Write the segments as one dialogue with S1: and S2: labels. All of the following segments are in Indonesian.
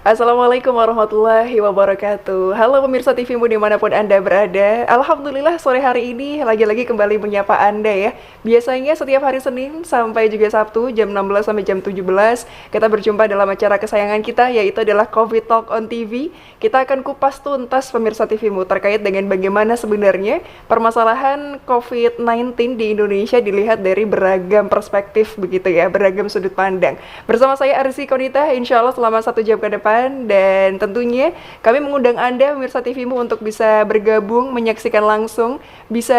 S1: Assalamualaikum warahmatullahi wabarakatuh. Halo pemirsa TVmu dimanapun Anda berada. Alhamdulillah sore hari ini lagi-lagi kembali menyapa Anda ya. Biasanya setiap hari Senin sampai juga Sabtu jam 16 sampai jam 17 kita berjumpa dalam acara kesayangan kita, yaitu adalah Covid Talk on TV. Kita akan kupas tuntas pemirsa TVmu terkait dengan bagaimana sebenarnya permasalahan COVID-19 di Indonesia dilihat dari beragam perspektif begitu ya, beragam sudut pandang. Bersama saya Arsy Konita, insya Allah selama 1 jam ke depan, dan tentunya kami mengundang Anda pemirsa TVmu untuk bisa bergabung menyaksikan langsung, bisa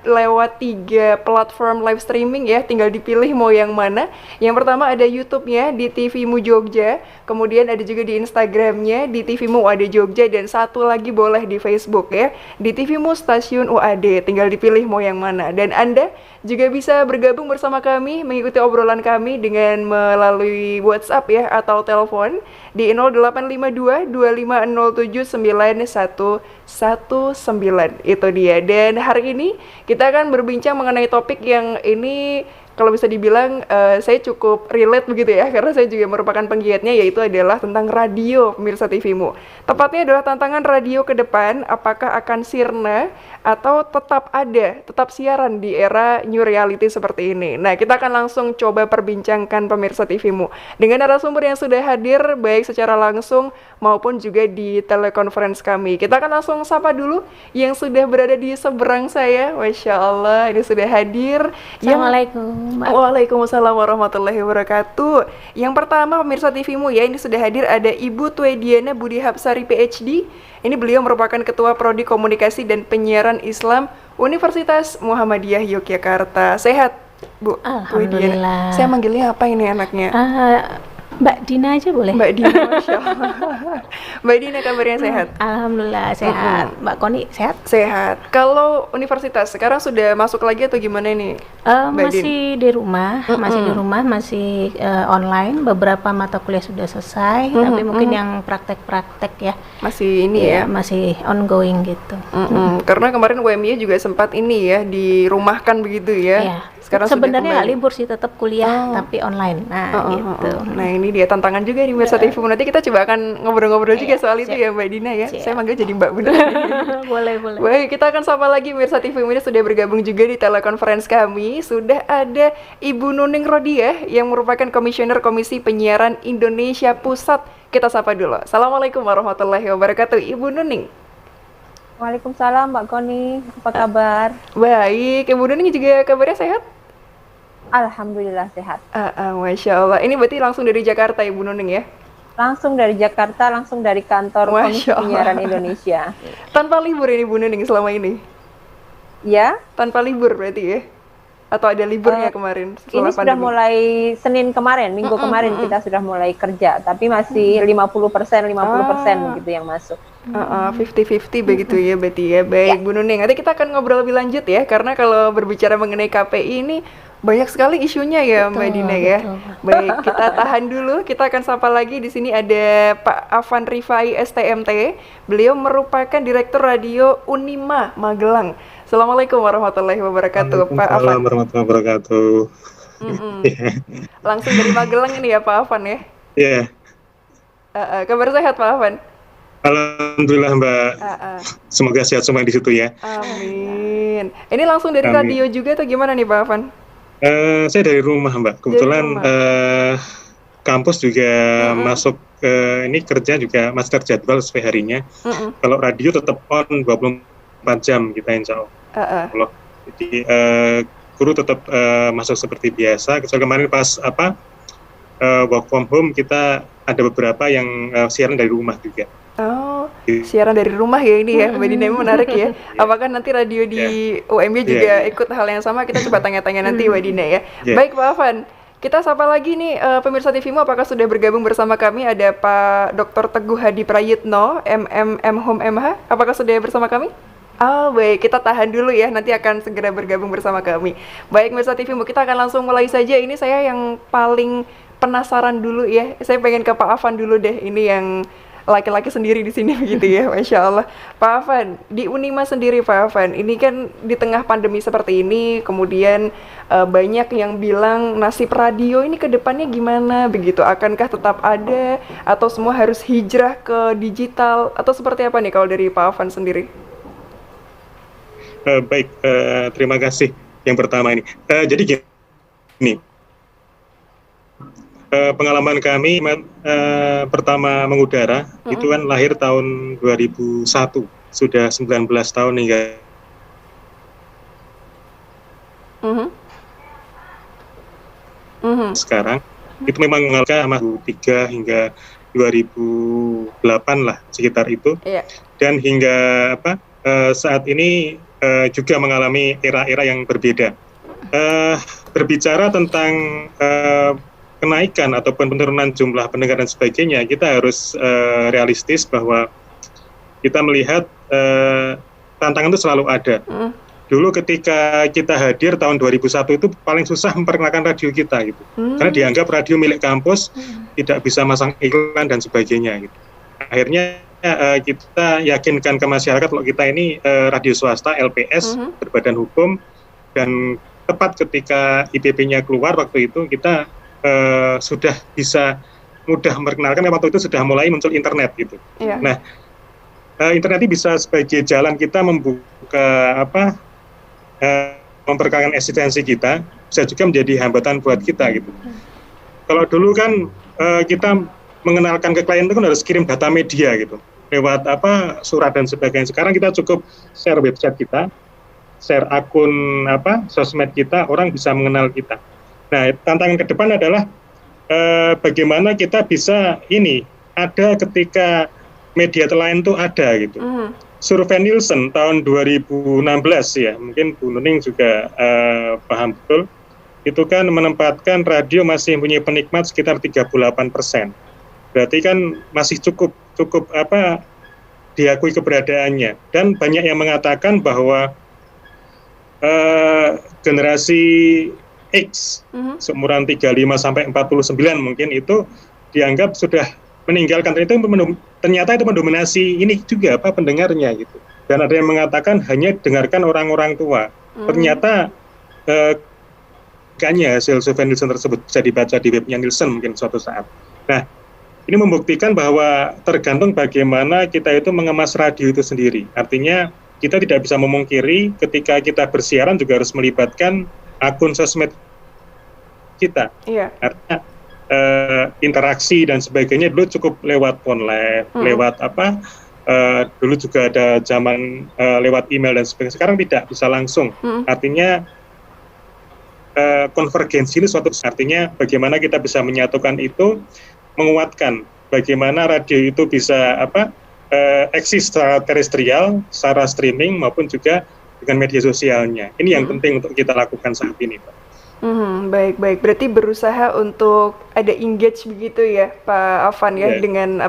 S1: lewat 3 platform live streaming ya, tinggal dipilih mau yang mana. Yang pertama ada YouTube-nya di TVmu Jogja, kemudian ada juga di Instagram-nya di TVmu UAD Jogja, dan satu lagi boleh di Facebook ya, di TVmu Stasiun UAD, tinggal dipilih mau yang mana. Dan Anda juga bisa bergabung bersama kami, mengikuti obrolan kami dengan melalui WhatsApp ya atau telepon di 0852 2507 9119. Itu dia. Dan hari ini kita akan berbincang mengenai topik yang ini kalau bisa dibilang saya cukup relate begitu ya, karena saya juga merupakan penggiatnya, yaitu adalah tentang radio pemirsa TVmu. Tepatnya adalah tantangan radio ke depan, apakah akan sirna atau tetap siaran di era new reality seperti ini. Nah, kita akan langsung coba perbincangkan pemirsa TVmu dengan narasumber yang sudah hadir baik secara langsung maupun juga di telekonferensi kami. Kita akan langsung sapa dulu yang sudah berada di seberang saya. Masya Allah, ini sudah hadir.
S2: Assalamualaikum.
S1: Waalaikumsalam warahmatullahi wabarakatuh. Yang pertama pemirsa TVmu ya, ini sudah hadir ada Ibu Tuediana Budi Hapsari PhD. Ini beliau merupakan Ketua Prodi Komunikasi dan Penyiaran Islam Universitas Muhammadiyah Yogyakarta. Sehat, Bu?
S2: Alhamdulillah.
S1: Saya manggilnya apa ini anaknya?
S2: Mbak Dina aja boleh?
S1: Mbak Dina, Masya Allah. Mbak Dina kabarnya sehat?
S2: Alhamdulillah sehat. Mbak Koni sehat?
S1: Sehat. Kalau universitas sekarang sudah masuk lagi atau gimana nih?
S2: Masih di rumah, masih online. Beberapa mata kuliah sudah selesai, tapi mungkin yang praktek-praktek ya
S1: masih ini ya?
S2: Masih ongoing gitu.
S1: Karena kemarin UMY juga sempat ini ya, dirumahkan begitu ya.
S2: Iya.
S1: Sekarang
S2: sebenarnya libur sih, tetap kuliah tapi online. Nah, gitu.
S1: Nah, ini dia tantangan juga di Pemirsa TVmu. Nanti kita coba akan ngobrol-ngobrol juga soal itu ya, Mbak Dina ya. Saya manggil jadi Mbak bener.
S2: Boleh.
S1: Baik, kita akan sapa lagi Pemirsa TVmu. Ini sudah bergabung juga di telekonferensi kami. Sudah ada Ibu Nuning Rodiah yang merupakan Komisioner Komisi Penyiaran Indonesia Pusat. Kita sapa dulu. Assalamualaikum warahmatullahi wabarakatuh, Ibu Nuning.
S3: Waalaikumsalam Mbak Koni, apa kabar?
S1: Baik, Ibu Nuning juga kabarnya sehat?
S3: Alhamdulillah sehat.
S1: Masya Allah. Ini berarti langsung dari Jakarta Ibu Nuning ya?
S3: Langsung dari Jakarta, langsung dari kantor Komisi Penyiaran Indonesia.
S1: Tanpa libur ini Bu Nuning selama ini?
S3: Ya.
S1: Tanpa libur berarti ya? Atau ada liburnya kemarin?
S3: Ini pandemi? Sudah mulai Senin kemarin, Minggu kemarin kita sudah mulai kerja, tapi masih 50% begitu yang masuk.
S1: 50-50 begitu ya berarti ya. Baik Bu Nuning, nanti kita akan ngobrol lebih lanjut ya, karena kalau berbicara mengenai KPI ini banyak sekali isunya ya, Mbak Dina ya. Baik, kita tahan dulu. Kita akan sapa lagi. Di sini ada Pak Afan Rifai STMT. Beliau merupakan Direktur Radio Unima Magelang. Assalamualaikum warahmatullahi wabarakatuh, Pak Afan.
S4: Waalaikumsalam warahmatullahi wabarakatuh.
S1: Langsung dari Magelang ini ya, Pak Afan ya?
S4: Iya.
S1: Kabar sehat, Pak Afan?
S4: Alhamdulillah Mbak. Semoga sehat semua di situ ya.
S1: Amin. Ini langsung dari radio juga atau gimana nih, Pak Afan?
S4: Saya dari rumah Mbak. Kebetulan kampus juga masuk ini kerja juga masih terjadwal sesuai harinya. Kalau radio tetap on 24 jam kita insya Allah. Jadi guru tetap masuk seperti biasa. Kecuali kemarin pas work from home kita ada beberapa yang siaran dari rumah juga.
S1: Siaran dari rumah ya ini ya, Mbak Dina, menarik ya. Apakah nanti radio di UMY juga ikut hal yang sama? Kita coba tanya-tanya nanti Mbak Dina ya. Baik Pak Afan, kita sapa lagi nih pemirsa TVmu, apakah sudah bergabung bersama kami? Ada Pak Dr. Teguh Hadi Prayitno, MM Home MH, apakah sudah bersama kami? Baik, kita tahan dulu ya, nanti akan segera bergabung bersama kami. Baik pemirsa TVmu, kita akan langsung mulai saja. Ini saya yang paling penasaran dulu ya, saya pengen ke Pak Afan dulu deh, ini yang laki-laki sendiri di sini begitu ya, Masya Allah. Pak Afan, di Unima sendiri Pak Afan, ini kan di tengah pandemi seperti ini, kemudian banyak yang bilang nasib radio ini ke depannya gimana begitu? Akankah tetap ada atau semua harus hijrah ke digital atau seperti apa nih kalau dari Pak Afan sendiri?
S4: Baik, terima kasih. Yang pertama ini, jadi gini, pengalaman kami pertama mengudara itu kan lahir tahun 2001, sudah 19 tahun hingga sekarang. Itu memang mengalami sama 3 hingga 2008 lah sekitar itu. Dan hingga saat ini juga mengalami era-era yang berbeda. Berbicara tentang kenaikan ataupun penurunan jumlah pendengar dan sebagainya, kita harus realistis bahwa kita melihat tantangan itu selalu ada. Dulu ketika kita hadir tahun 2001 itu paling susah memperkenalkan radio kita gitu, karena dianggap radio milik kampus, tidak bisa masang iklan dan sebagainya gitu. Akhirnya kita yakinkan ke masyarakat kalau kita ini radio swasta LPS berbadan hukum, dan tepat ketika IPP-nya keluar waktu itu kita sudah bisa mudah memperkenalkan. Waktu itu sudah mulai muncul internet gitu. Nah, internet ini bisa sebagai jalan kita membuka memperkenalkan eksistensi kita, bisa juga menjadi hambatan buat kita gitu. Kalau dulu kan kita mengenalkan ke klien itu kan harus kirim data media gitu, lewat surat dan sebagainya. Sekarang kita cukup share website kita, share akun sosmed kita, orang bisa mengenal kita. Nah, tantangan ke depan adalah bagaimana kita bisa ada ketika media lain itu ada gitu. Survei Nielsen tahun 2016 ya, mungkin Bu Nuning juga paham betul, itu kan menempatkan radio masih mempunyai penikmat sekitar 38%. Berarti kan masih cukup diakui keberadaannya. Dan banyak yang mengatakan bahwa generasi X seumuran 35 sampai 49 mungkin itu dianggap sudah meninggalkan. Ternyata itu mendominasi ini juga pendengarnya gitu. Dan ada yang mengatakan hanya dengarkan orang-orang tua. Ternyata kayaknya hasil survei Nielsen tersebut bisa dibaca di webnya Nielsen mungkin suatu saat. Nah, ini membuktikan bahwa tergantung bagaimana kita itu mengemas radio itu sendiri. Artinya kita tidak bisa memungkiri ketika kita bersiaran juga harus melibatkan akun sosmed kita. Artinya interaksi dan sebagainya dulu cukup lewat phone live, lewat dulu juga ada zaman lewat email dan sebagainya. Sekarang tidak bisa langsung. Artinya konvergensi ini suatu, artinya bagaimana kita bisa menyatukan itu, menguatkan bagaimana radio itu bisa eksis secara terestrial, secara streaming maupun juga dengan media sosialnya. Ini yang penting untuk kita lakukan saat ini, Pak.
S1: Baik. Berarti berusaha untuk ada engage begitu ya, Pak Afan ya, dengan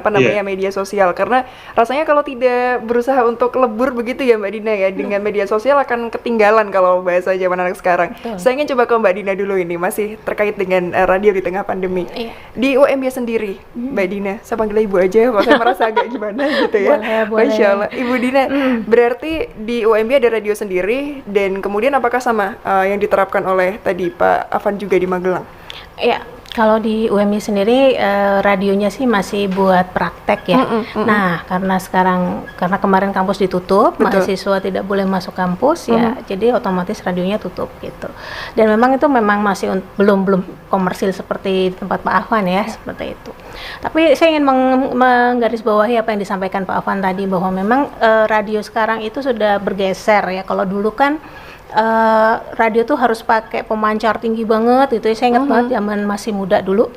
S1: media sosial. Karena rasanya kalau tidak berusaha untuk lebur begitu ya Mbak Dina ya, dengan media sosial akan ketinggalan kalau bahasa zaman anak sekarang. Saya ingin coba ke Mbak Dina dulu, ini masih terkait dengan radio di tengah pandemi. Di UMY sendiri, Mbak Dina, saya panggil Ibu aja, saya merasa agak gimana gitu ya.
S2: Boleh.
S1: Masya Allah. Ibu Dina, berarti di UMY ada radio sendiri, dan kemudian apakah sama yang diterapkan oleh tadi Pak Afan juga di Magelang?
S2: Ya, kalau di UMY sendiri radionya sih masih buat praktek ya. Nah, karena kemarin kampus ditutup, mahasiswa tidak boleh masuk kampus ya, jadi otomatis radionya tutup gitu. Dan memang itu masih belum komersil seperti tempat Pak Afan ya, seperti itu. Tapi saya ingin menggarisbawahi apa yang disampaikan Pak Afan tadi, bahwa memang radio sekarang itu sudah bergeser ya. Kalau dulu kan radio tuh harus pakai pemancar tinggi banget gitu. Saya ingat banget zaman masih muda dulu.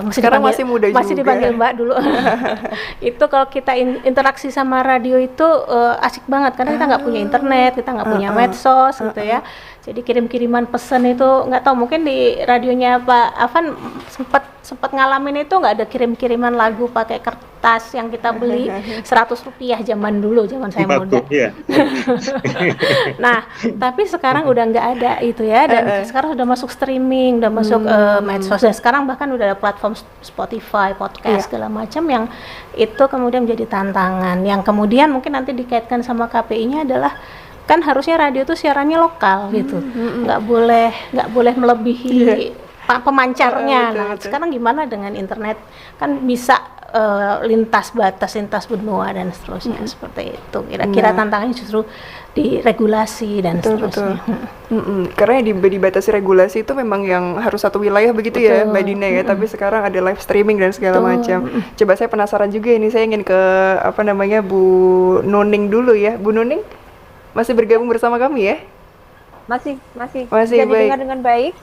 S1: Sekarang masih muda juga.
S2: Masih dipanggil Mbak dulu. Itu kalau kita interaksi sama radio itu asik banget karena kita nggak punya internet, kita nggak punya medsos gitu ya. Jadi kirim-kiriman pesan itu nggak tahu, mungkin di radionya Pak Afan sempat ngalamin itu nggak, ada kirim-kiriman lagu pakai kertas yang kita beli 100 rupiah zaman dulu, zaman saya muda.
S4: Iya.
S2: Nah, Tapi sekarang udah nggak ada itu ya, dan sekarang udah masuk streaming, udah masuk medsos, dan sekarang bahkan udah ada platform Spotify, podcast segala macam yang itu kemudian menjadi tantangan. Yang kemudian mungkin nanti dikaitkan sama KPI-nya adalah kan harusnya radio itu siarannya lokal gitu, nggak boleh melebihi pemancarnya.
S1: Betul.
S2: Sekarang gimana dengan internet, kan bisa lintas batas, lintas benua dan seterusnya, seperti itu. Kira-kira tantangannya justru di regulasi dan seterusnya.
S1: Karena yang dibatasi regulasi itu memang yang harus satu wilayah begitu ya Mbak Dina ya, tapi sekarang ada live streaming dan segala macam. Coba saya penasaran juga ini, saya ingin ke Bu Nuning dulu ya. Bu Nuning masih bergabung bersama kami ya?
S3: Masih
S1: Masih
S3: bisa
S1: baik.
S3: didengar dengan baik.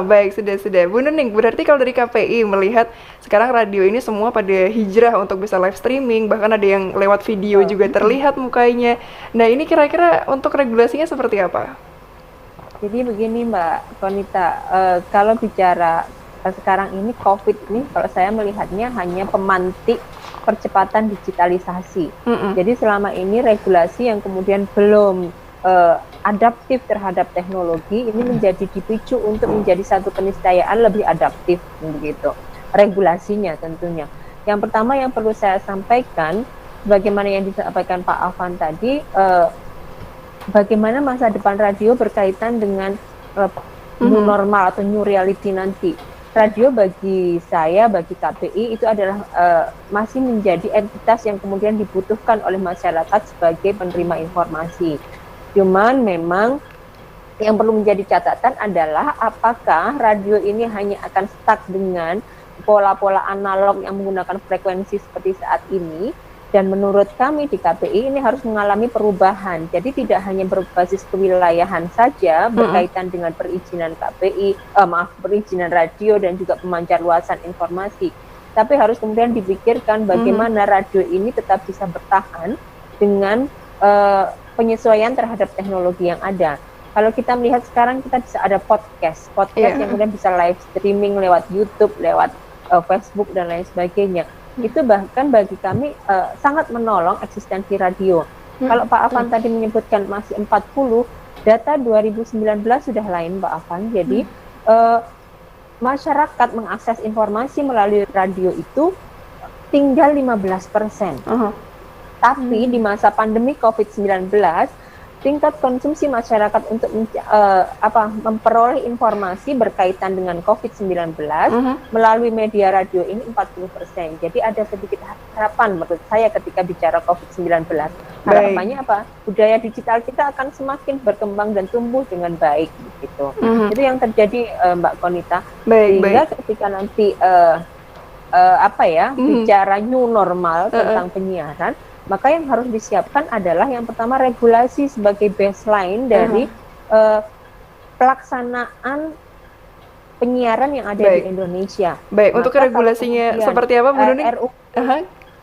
S1: Baik, sudah. Bu Nuning, berarti kalau dari KPI melihat sekarang radio ini semua pada hijrah untuk bisa live streaming, bahkan ada yang lewat video juga terlihat mukanya. Nah, ini kira-kira untuk regulasinya seperti apa?
S3: Jadi begini Mbak Konita, kalau bicara sekarang ini COVID ini, kalau saya melihatnya hanya pemantik percepatan digitalisasi. Jadi selama ini regulasi yang kemudian belum adaptif terhadap teknologi ini menjadi dipicu untuk menjadi satu keniscayaan lebih adaptif begitu regulasinya tentunya. Yang pertama yang perlu saya sampaikan, bagaimana yang disampaikan Pak Afan tadi, bagaimana masa depan radio berkaitan dengan new normal atau new reality nanti. Radio bagi saya, bagi KPI itu adalah masih menjadi entitas yang kemudian dibutuhkan oleh masyarakat sebagai penerima informasi. Cuman memang yang perlu menjadi catatan adalah apakah radio ini hanya akan stuck dengan pola-pola analog yang menggunakan frekuensi seperti saat ini, dan menurut kami di KPI ini harus mengalami perubahan. Jadi tidak hanya berbasis kewilayahan saja berkaitan dengan perizinan KPI, perizinan radio dan juga pemancar luasan informasi, tapi harus kemudian dipikirkan bagaimana radio ini tetap bisa bertahan dengan penyesuaian terhadap teknologi yang ada. Kalau kita melihat sekarang kita bisa ada podcast yang kemudian bisa live streaming lewat YouTube, lewat Facebook dan lain sebagainya. Itu bahkan bagi kami sangat menolong eksistensi radio. Kalau Pak Afan tadi menyebutkan masih 40, data 2019 sudah lain Pak Afan. Jadi masyarakat mengakses informasi melalui radio itu tinggal 15%. Tapi di masa pandemi COVID-19, tingkat konsumsi masyarakat untuk memperoleh informasi berkaitan dengan COVID-19 melalui media radio ini 40%. Jadi ada sedikit harapan menurut saya ketika bicara COVID-19. Harapannya apa? Budaya digital kita akan semakin berkembang dan tumbuh dengan baik gitu. Itu yang terjadi Mbak Konita. Sehingga ketika nanti bicara new normal tentang penyiaran, maka yang harus disiapkan adalah yang pertama regulasi sebagai baseline dari pelaksanaan penyiaran yang ada di Indonesia.
S1: Baik, untuk regulasinya seperti apa Bu Nuning?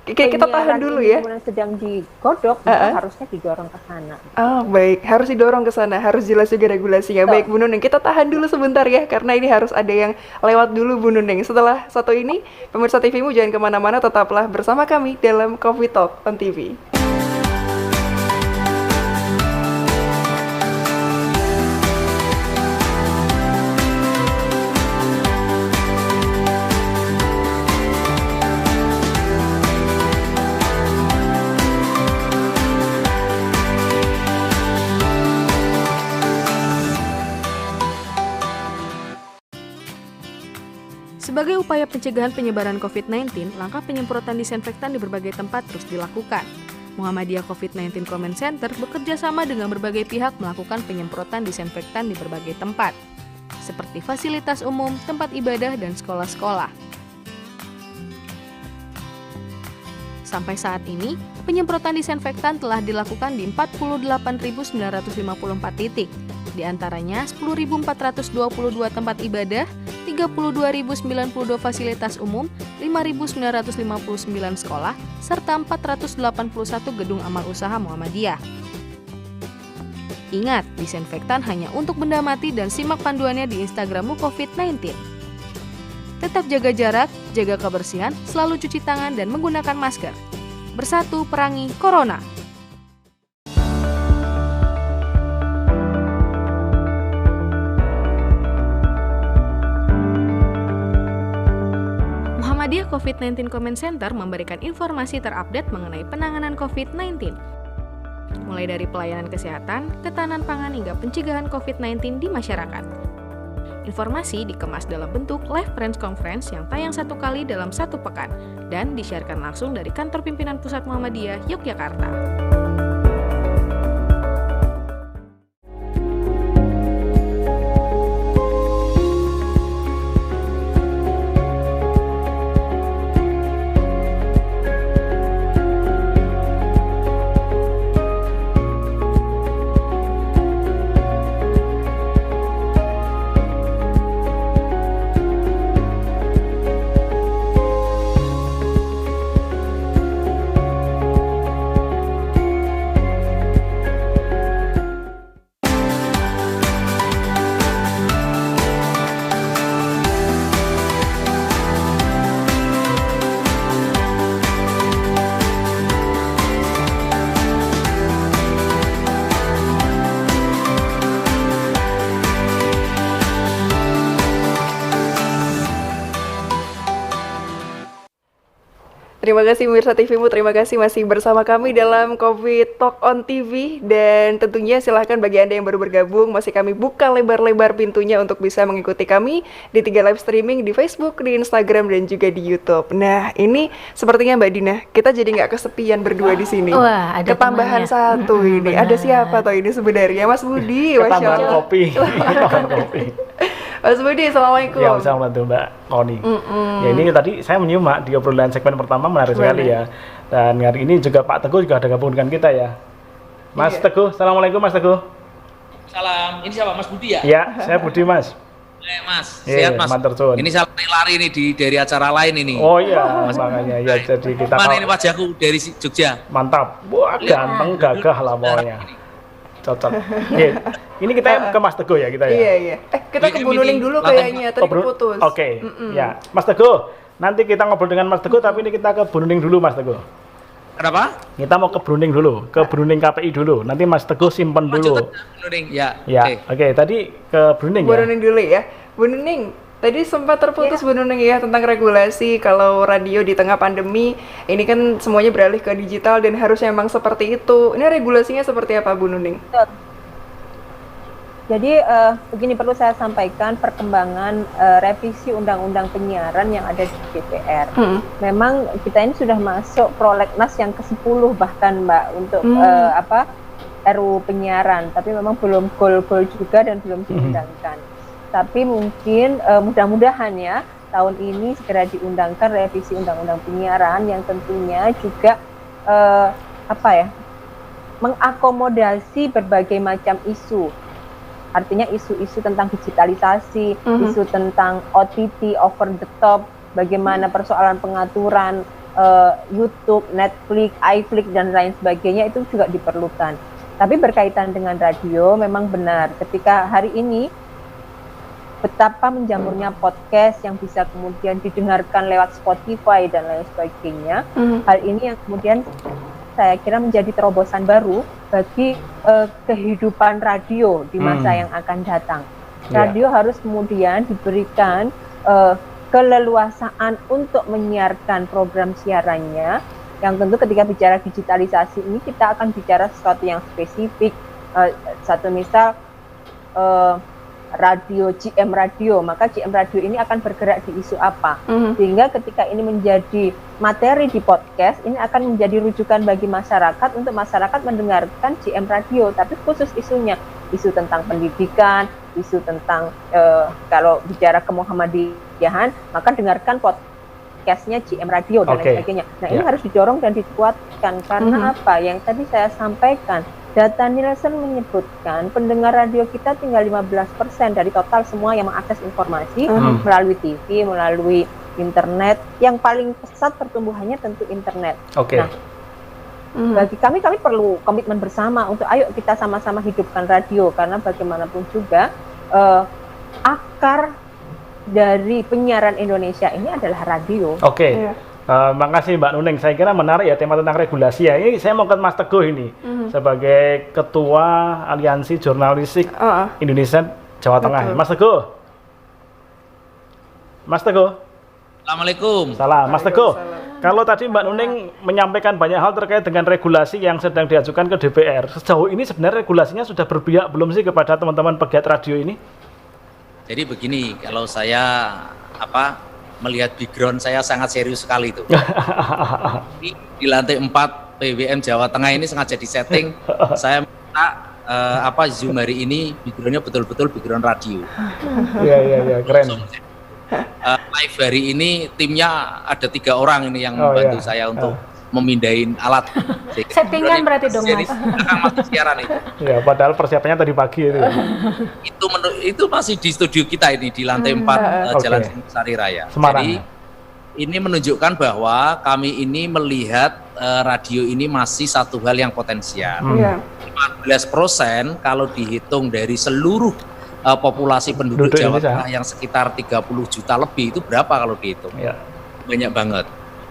S1: Kita tahan dulu ya.
S3: Sedang digodok, harusnya didorong ke sana.
S1: Baik, harus didorong ke sana, harus jelas juga regulasinya. Baik Bu Nuning, kita tahan dulu sebentar ya, karena ini harus ada yang lewat dulu Bu Nuning. Setelah satu ini, pemirsa TV-mu jangan kemana-mana, tetaplah bersama kami dalam Coffee Talk on TV.
S5: Sebagai upaya pencegahan penyebaran COVID-19, langkah penyemprotan disinfektan di berbagai tempat terus dilakukan. Muhammadiyah COVID-19 Comment Center bekerja sama dengan berbagai pihak melakukan penyemprotan disinfektan di berbagai tempat, seperti fasilitas umum, tempat ibadah, dan sekolah-sekolah. Sampai saat ini, penyemprotan disinfektan telah dilakukan di 48.954 titik, di antaranya 10.422 tempat ibadah, 32.092 fasilitas umum, 5.959 sekolah, serta 481 gedung amal usaha Muhammadiyah. Ingat, disinfektan hanya untuk benda mati dan simak panduannya di Instagrammu COVID-19. Tetap jaga jarak, jaga kebersihan, selalu cuci tangan dan menggunakan masker. Bersatu perangi Corona. COVID-19 Comment Center memberikan informasi terupdate mengenai penanganan COVID-19. Mulai dari pelayanan kesehatan, ketahanan pangan hingga pencegahan COVID-19 di masyarakat. Informasi dikemas dalam bentuk live press conference yang tayang 1 kali dalam 1 pekan dan disiarkan langsung dari Kantor Pimpinan Pusat Muhammadiyah, Yogyakarta.
S1: Terima kasih Mirsa TVmu, terima kasih masih bersama kami dalam COVID Talk on TV. Dan tentunya silahkan bagi Anda yang baru bergabung, masih kami buka lebar-lebar pintunya untuk bisa mengikuti kami di 3 live streaming di Facebook, di Instagram, dan juga di YouTube. Nah, ini sepertinya Mbak Dina, kita jadi nggak kesepian berdua di sini.
S2: Wah, ada
S1: ketambahan
S2: temannya.
S1: satu ini.
S2: Benar.
S1: Ada siapa toh ini sebenarnya? Mas Budi, Masya
S6: Ketambahan
S1: Allah.
S6: kopi. Ketambahan kopi.
S1: Mas Budi, Assalamualaikum.
S6: Ya, bisa membantu Mbak Koni. Ya, ini tadi saya menyimak di obrolan segmen pertama, menarik sekali ya. Dan hari ini juga Pak Teguh juga ada gabung dengan kita ya. Mas Teguh, Assalamualaikum Mas Teguh.
S7: Salam, ini siapa Mas Budi ya?
S6: Ya, saya Budi Mas.
S7: Mas,
S6: Iya,
S7: sehat Mas.
S6: mantur suwun.
S7: Ini saya lari nih dari acara lain ini.
S6: Oh iya, makanya ya jadi kita
S7: Mana ini wajahku dari Jogja?
S6: mantap. Wah, ganteng, gagah lah pokoknya. Cocok. Iya. Ini kita ke Mas Teguh ya kita ya.
S1: Iya. Kita ke Bu Nuning dulu kayaknya, tadi putus.
S6: Oke, ya. Mas Teguh, nanti kita ngobrol dengan Mas Teguh, tapi ini kita ke Bu Nuning dulu Mas Teguh.
S7: Kenapa?
S6: Kita mau ke Bu Nuning dulu, ke Bu Nuning KPI dulu. Nanti Mas Teguh simpen dulu.
S7: Ya.
S6: Ya, oke. Tadi ke Bu Nuning
S1: Bu
S6: ya.
S1: Nuning dulu ya. Bu Nuning, tadi sempat terputus Bu Nuning ya tentang regulasi kalau radio di tengah pandemi ini kan semuanya beralih ke digital dan harusnya memang seperti itu. Ini regulasinya seperti apa Bu Nuning?
S3: Jadi begini, perlu saya sampaikan perkembangan revisi undang-undang penyiaran yang ada di DPR. Memang kita ini sudah masuk prolegnas yang ke-10 bahkan Mbak untuk RUU penyiaran, tapi memang belum gol-gol juga dan belum diundangkan. Tapi mungkin mudah-mudahan ya tahun ini segera diundangkan revisi undang-undang penyiaran yang tentunya juga mengakomodasi berbagai macam isu. Artinya isu-isu tentang digitalisasi, isu tentang OTT, over the top, bagaimana persoalan pengaturan YouTube, Netflix, iFlix dan lain sebagainya itu juga diperlukan. Tapi berkaitan dengan radio memang benar ketika hari ini betapa menjamurnya podcast yang bisa kemudian didengarkan lewat Spotify dan lain sebagainya. Hal ini yang kemudian saya kira menjadi terobosan baru bagi kehidupan radio di masa yang akan datang. Radio harus kemudian diberikan keleluasaan untuk menyiarkan program siarannya, yang tentu ketika bicara digitalisasi ini kita akan bicara sesuatu yang spesifik. Satu misal radio, GM Radio, maka GM Radio ini akan bergerak di isu apa, sehingga ketika ini menjadi materi di podcast, ini akan menjadi rujukan bagi masyarakat untuk masyarakat mendengarkan GM Radio, tapi khusus isunya, isu tentang pendidikan, isu tentang kalau bicara kemuhammadiyahan, maka dengarkan podcastnya GM Radio dan lain sebagainya. Nah ini harus didorong dan dikuatkan karena apa? Yang tadi saya sampaikan, data Nielsen menyebutkan pendengar radio kita tinggal 15% dari total semua yang mengakses informasi melalui TV, melalui internet. Yang paling pesat pertumbuhannya tentu internet. Nah, bagi kami perlu komitmen bersama untuk ayo kita sama-sama hidupkan radio, karena bagaimanapun juga akar dari penyiaran Indonesia ini adalah radio.
S6: Makasih Mbak Nuning, saya kira menarik ya tema tentang regulasi ya. Ini saya mau ke Mas Teguh ini sebagai Ketua Aliansi Jurnalistik Indonesia Jawa Tengah. Mas Teguh.
S7: Assalamualaikum.
S6: Salam, Mas Teguh. Kalau tadi Mbak Nuning menyampaikan banyak hal terkait dengan regulasi yang sedang diajukan ke DPR, sejauh ini sebenarnya regulasinya sudah berpihak belum sih kepada teman-teman pegiat radio ini?
S7: Jadi begini, kalau saya melihat background saya sangat serius sekali itu. Di lantai 4 PWM Jawa Tengah ini sengaja disetting, saya minta Zoom hari ini backgroundnya betul-betul background radio.
S6: Iya, keren.
S7: Live hari ini timnya ada 3 orang ini yang membantu saya untuk memindahin alat.
S2: Settingan berarti dong, Mas.
S7: Mati siaran itu.
S6: Ya, padahal persiapannya tadi pagi itu.
S7: Itu masih di studio kita ini di lantai 4 Jalan Sari Raya.
S6: Semarang.
S7: Jadi ini menunjukkan bahwa kami ini melihat radio ini masih satu hal yang potensial. 15% kalau dihitung dari seluruh populasi penduduk Jawa Tengah yang sekitar 30 juta lebih, itu berapa kalau dihitung? Banyak banget.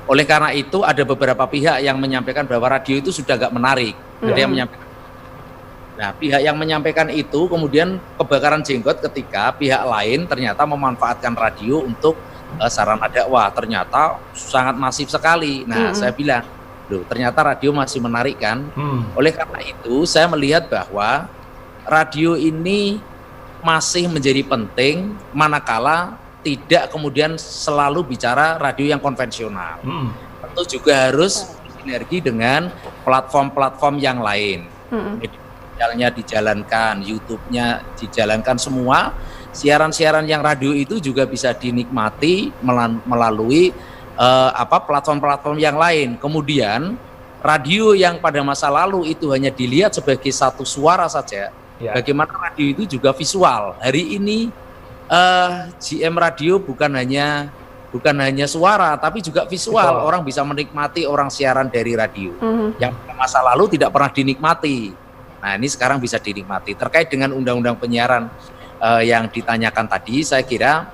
S7: Oleh karena itu ada beberapa pihak yang menyampaikan bahwa radio itu sudah gak menarik. Ada yang menyampaikan. Nah, pihak yang menyampaikan itu kemudian kebakaran jenggot ketika pihak lain ternyata memanfaatkan radio untuk sarana dakwah. Ternyata sangat masif sekali. Nah, saya bilang, loh, ternyata radio masih menarik kan? Oleh karena itu saya melihat bahwa radio ini masih menjadi penting manakala tidak kemudian selalu bicara radio yang konvensional. Tentu juga harus sinergi dengan platform-platform yang lain. Medianya dijalankan, YouTube-nya dijalankan semua. Siaran-siaran yang radio itu juga bisa dinikmati melalui platform-platform yang lain. Kemudian radio yang pada masa lalu itu hanya dilihat sebagai satu suara saja. Bagaimana radio itu juga visual. Hari ini GM radio bukan hanya suara tapi juga visual. Orang bisa menikmati orang siaran dari radio yang pada masa lalu tidak pernah dinikmati. Nah, ini sekarang bisa dinikmati. Terkait dengan undang-undang penyiaran yang ditanyakan tadi, saya kira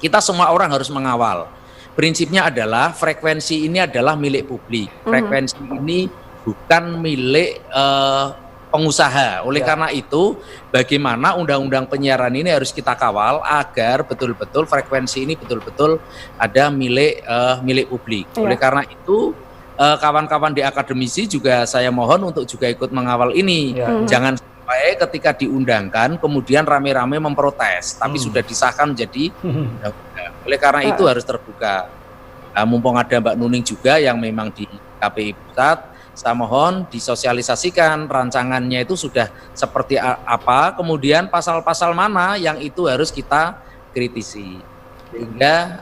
S7: kita semua orang harus mengawal. Prinsipnya adalah frekuensi ini adalah milik publik. Frekuensi ini bukan milik pengusaha. Oleh karena itu, bagaimana undang-undang penyiaran ini harus kita kawal agar betul-betul frekuensi ini betul-betul ada milik publik. Oleh karena itu, kawan-kawan di akademisi juga saya mohon untuk juga ikut mengawal ini. Jangan sampai ketika diundangkan kemudian rame-rame memprotes, tapi sudah disahkan menjadi undang-undang. Oleh karena itu harus terbuka. Mumpung ada Mbak Nuning juga yang memang di KPI Pusat, saya mohon disosialisasikan rancangannya itu sudah seperti apa, kemudian pasal-pasal mana yang itu harus kita kritisi sehingga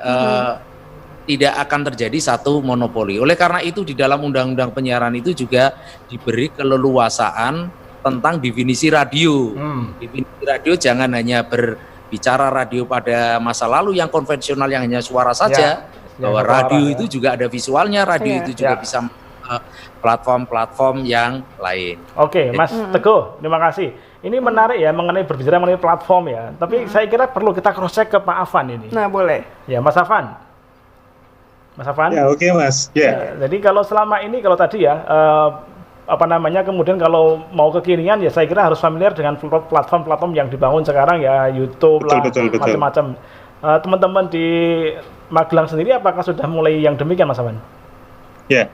S7: tidak akan terjadi satu monopoli. Oleh karena itu di dalam undang-undang penyiaran itu juga diberi keleluasaan tentang definisi radio. Definisi radio jangan hanya berbicara radio pada masa lalu yang konvensional yang hanya suara saja, bahwa radio itu juga ada visualnya, radio itu juga bisa platform-platform yang lain.
S6: Oke, Mas Teguh, terima kasih. Ini menarik ya berbicara mengenai platform ya. Tapi saya kira perlu kita cross check ke Pak Afan ini.
S1: Nah, boleh.
S6: Ya, Mas Afan. Mas Afan?
S4: Ya, oke, Mas. Ya.
S6: Jadi kalau selama ini kalau tadi ya kemudian kalau mau kekinian ya saya kira harus familiar dengan platform-platform yang dibangun sekarang ya, YouTube
S4: betul.
S6: macam-macam. Teman-teman di Magelang sendiri apakah sudah mulai yang demikian, Mas Afan?
S4: Ya,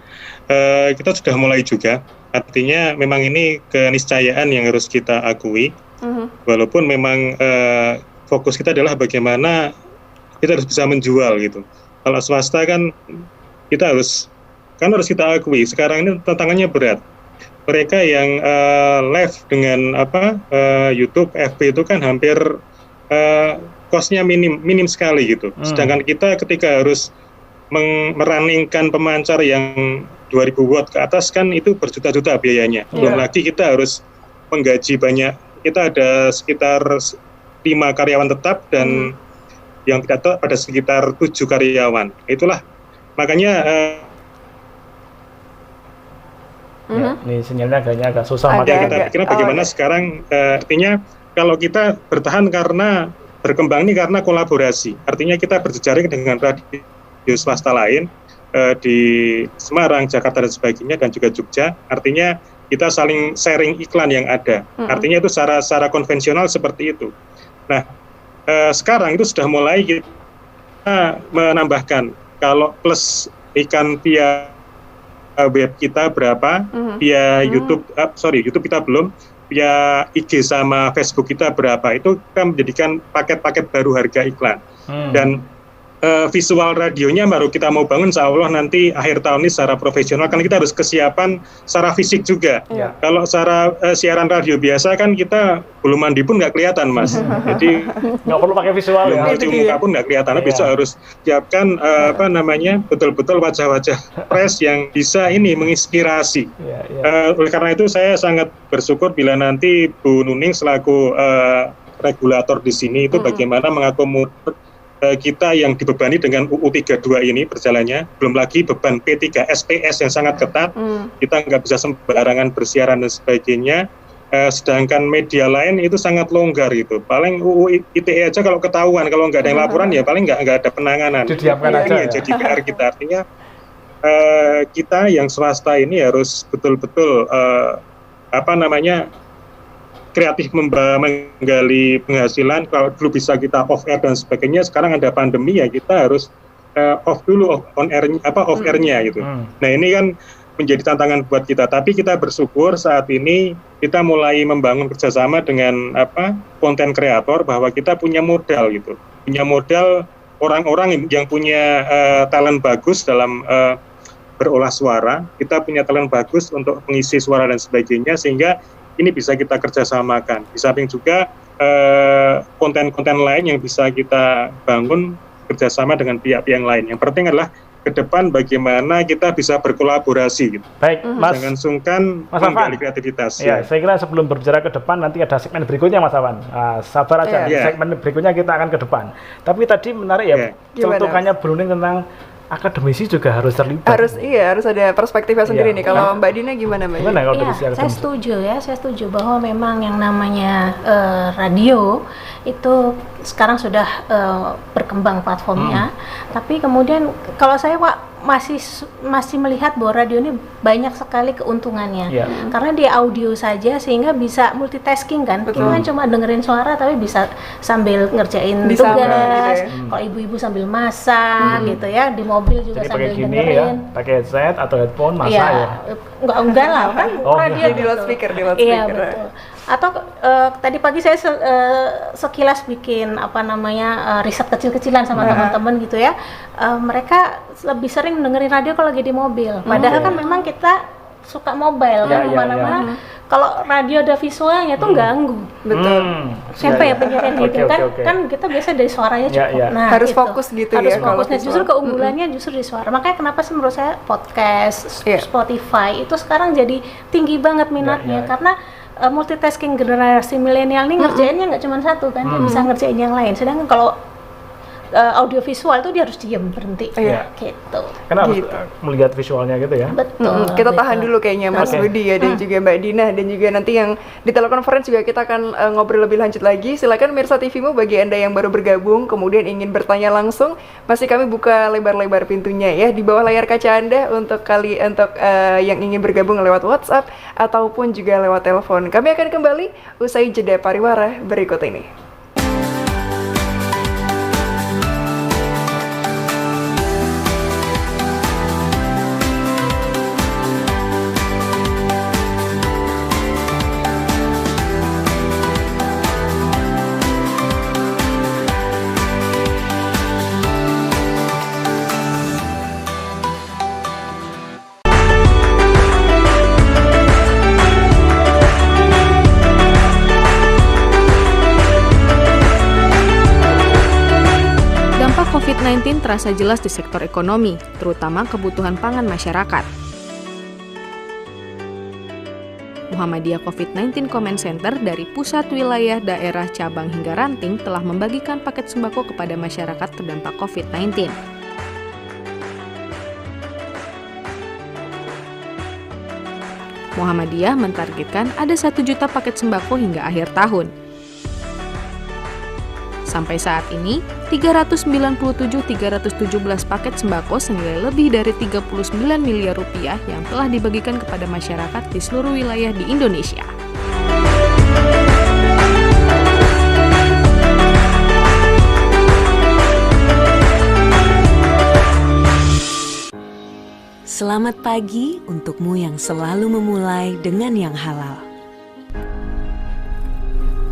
S4: kita sudah mulai juga. Artinya memang ini keniscayaan yang harus kita akui. Walaupun memang fokus kita adalah bagaimana kita harus bisa menjual gitu. Kalau swasta kan kita harus kita akui sekarang ini tantangannya berat. Mereka yang live dengan YouTube, FB itu kan hampir cost-nya minim sekali gitu. Sedangkan kita ketika harus merunningkan pemancar yang 2000 watt ke atas kan itu berjuta-juta biayanya. Belum lagi kita harus menggaji banyak. Kita ada sekitar 5 karyawan tetap dan yang tidak tetap ada sekitar 7 karyawan. Itulah makanya
S6: ini sinyalnya agak susah.
S4: Makanya kita pikir bagaimana sekarang artinya kalau kita bertahan karena berkembang ini karena kolaborasi. Artinya kita berjejaring dengan radio swasta lain di Semarang, Jakarta dan sebagainya dan juga Jogja. Artinya kita saling sharing iklan yang ada. Artinya itu secara konvensional seperti itu. Nah, sekarang itu sudah mulai menambahkan kalau plus ikan via web kita berapa, via YouTube, YouTube kita belum, via IG sama Facebook kita berapa, itu kita menjadikan paket-paket baru harga iklan. Dan visual radionya baru kita mau bangun insya Allah nanti akhir tahun ini secara profesional, kan kita harus kesiapan secara fisik juga. Kalau secara siaran radio biasa kan kita belum mandi pun nggak kelihatan, Mas. Jadi
S6: nggak perlu pakai visual ya.
S4: Cuci muka pun nggak kelihatan. Besok harus siapkan betul-betul wajah-wajah press yang bisa ini menginspirasi. Oleh karena itu saya sangat bersyukur bila nanti Bu Nuning selaku regulator di sini itu bagaimana mengakomodir kita yang dibebani dengan UU 32 ini berjalannya, belum lagi beban P3 SPS yang sangat ketat, kita nggak bisa sembarangan bersiaran dan sebagainya, sedangkan media lain itu sangat longgar gitu. Paling UU ITE aja kalau ketahuan, kalau nggak ada yang laporan ya paling nggak ada penanganan.
S6: Didiamkan aja ya.
S4: Jadi PR kita, artinya kita yang swasta ini harus betul-betul kreatif menggali penghasilan. Kalau dulu bisa kita off air dan sebagainya, sekarang ada pandemi ya kita harus off dulu off airnya gitu. Nah ini kan menjadi tantangan buat kita. Tapi kita bersyukur saat ini kita mulai membangun kerjasama dengan konten kreator, bahwa kita punya modal gitu, punya modal orang-orang yang punya talent bagus dalam berolah suara. Kita punya talent bagus untuk pengisi suara dan sebagainya, sehingga ini bisa kita kerjasamakan. Di samping juga konten-konten lain yang bisa kita bangun kerjasama dengan pihak-pihak yang lain. Yang penting adalah ke depan bagaimana kita bisa berkolaborasi. Gitu.
S6: Baik, Mas.
S4: Jangan sungkan menggali kreativitas.
S6: Ya, saya kira sebelum berbicara ke depan nanti ada segmen berikutnya, Mas Afwan. Sabar aja, segmen berikutnya kita akan ke depan. Tapi tadi menarik ya, celutukannya Bu Nuning tentang akademisi juga harus terlibat.
S1: Harus ada perspektifnya sendiri nih. Kalau Mbak Dina gimana, Mbak?
S2: Saya setuju bahwa memang yang namanya radio itu sekarang sudah berkembang platformnya. Tapi kemudian kalau saya masih melihat bahwa radio ini banyak sekali keuntungannya. Karena dia audio saja sehingga bisa multitasking kan. Kita kan cuma dengerin suara tapi bisa sambil ngerjain tugas. Kalau ibu-ibu sambil masak gitu ya, di mobil juga.
S6: jadi
S2: sambil
S6: dengerin. Ya, pakai headset atau headphone masak ya.
S2: Enggak lah kan.
S1: Radio di loudspeaker.
S2: Iya betul. Atau tadi pagi saya sekilas bikin riset kecil-kecilan sama teman-teman gitu ya. Mereka lebih sering dengerin radio kalau lagi di mobil. Padahal kan memang kita suka mobile kan kemana-mana. Kalau radio ada visualnya tuh ganggu.
S1: Betul.
S2: Siapa ya penyiar gitu kan kita biasa dari suaranya cukup. Nah,
S1: harus fokus gitu
S2: harus
S1: ya.
S2: Fokus. Nah, justru keunggulannya justru di suara. Makanya kenapa sih menurut saya podcast, Spotify itu sekarang jadi tinggi banget minatnya karena multitasking generasi milenial ini ngerjainnya nggak cuma satu kan, dia bisa ngerjain yang lain. Sedangkan kalau audiovisual itu dia harus diam berhenti gitu.
S6: Karena harus melihat visualnya gitu ya.
S2: Betul.
S1: Kita tahan dulu kayaknya Mas Budi ya, dan juga Mbak Dina, dan juga nanti yang di telekonferensi juga kita akan ngobrol lebih lanjut lagi. Silakan Mirsa TV-mu bagi Anda yang baru bergabung kemudian ingin bertanya langsung, masih kami buka lebar-lebar pintunya ya di bawah layar kaca Anda untuk yang ingin bergabung lewat WhatsApp ataupun juga lewat telepon. Kami akan kembali usai jeda pariwara berikut ini.
S5: COVID-19 terasa jelas di sektor ekonomi, terutama kebutuhan pangan masyarakat. Muhammadiyah COVID-19 Comment Center dari pusat, wilayah, daerah, cabang hingga ranting telah membagikan paket sembako kepada masyarakat terdampak COVID-19. Muhammadiyah mentargetkan ada 1 juta paket sembako hingga akhir tahun. Sampai saat ini, 397.317 paket sembako senilai lebih dari 39 miliar rupiah yang telah dibagikan kepada masyarakat di seluruh wilayah di Indonesia.
S8: Selamat pagi untukmu yang selalu memulai dengan yang halal.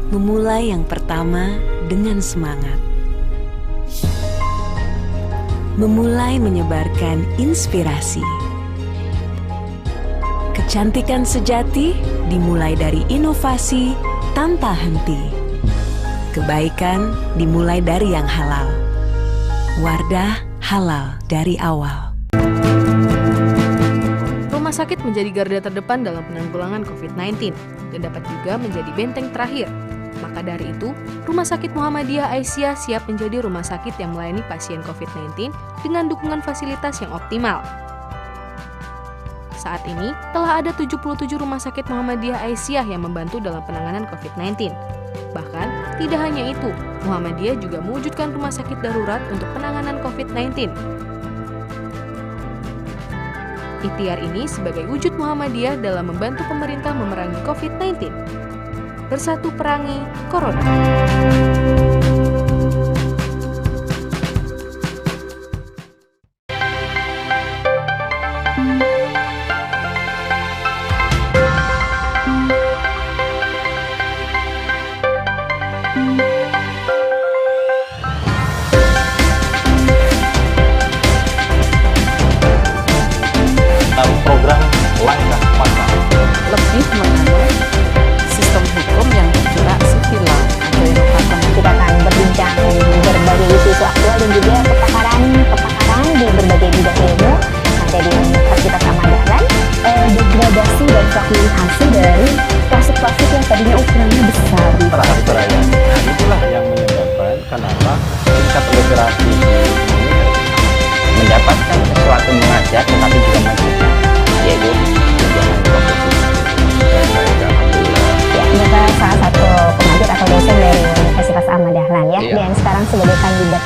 S8: Memulai yang pertama dengan semangat. Memulai menyebarkan inspirasi. Kecantikan sejati dimulai dari inovasi tanpa henti. Kebaikan dimulai dari yang halal. Wardah halal dari awal.
S5: Rumah sakit menjadi garda terdepan dalam penanggulangan COVID-19 dan dapat juga menjadi benteng terakhir. Maka dari itu, Rumah Sakit Muhammadiyah Aisyah siap menjadi rumah sakit yang melayani pasien COVID-19 dengan dukungan fasilitas yang optimal. Saat ini, telah ada 77 Rumah Sakit Muhammadiyah Aisyah yang membantu dalam penanganan COVID-19. Bahkan, tidak hanya itu, Muhammadiyah juga mewujudkan rumah sakit darurat untuk penanganan COVID-19. Ikhtiar ini sebagai wujud Muhammadiyah dalam membantu pemerintah memerangi COVID-19. Bersatu perangi Corona.
S9: Program langkah pasar
S10: lebih mengenai sistem hukum yang bergerak sivilan atau inovasi.
S11: Kita akan berbincang berbagai isu aktual dan juga kepakaran di berbagai bidang ilmu ada di Universitas Ahmad Dahlan. Degradasi dan fragmentasi dari plastik yang tadinya ukurannya besar.
S9: perayaan. Nah, itulah yang menyebabkan kenapa tingkat literasi ini mendapatkan sesuatu mengajar tetapi juga mengajar, yaitu tunjangan profesi.
S11: Ya, Bapak salah satu pengajar atau dosen dari Universitas Ahmad Dahlan ya,
S9: Iya.
S11: dan sekarang sebagai kandidat.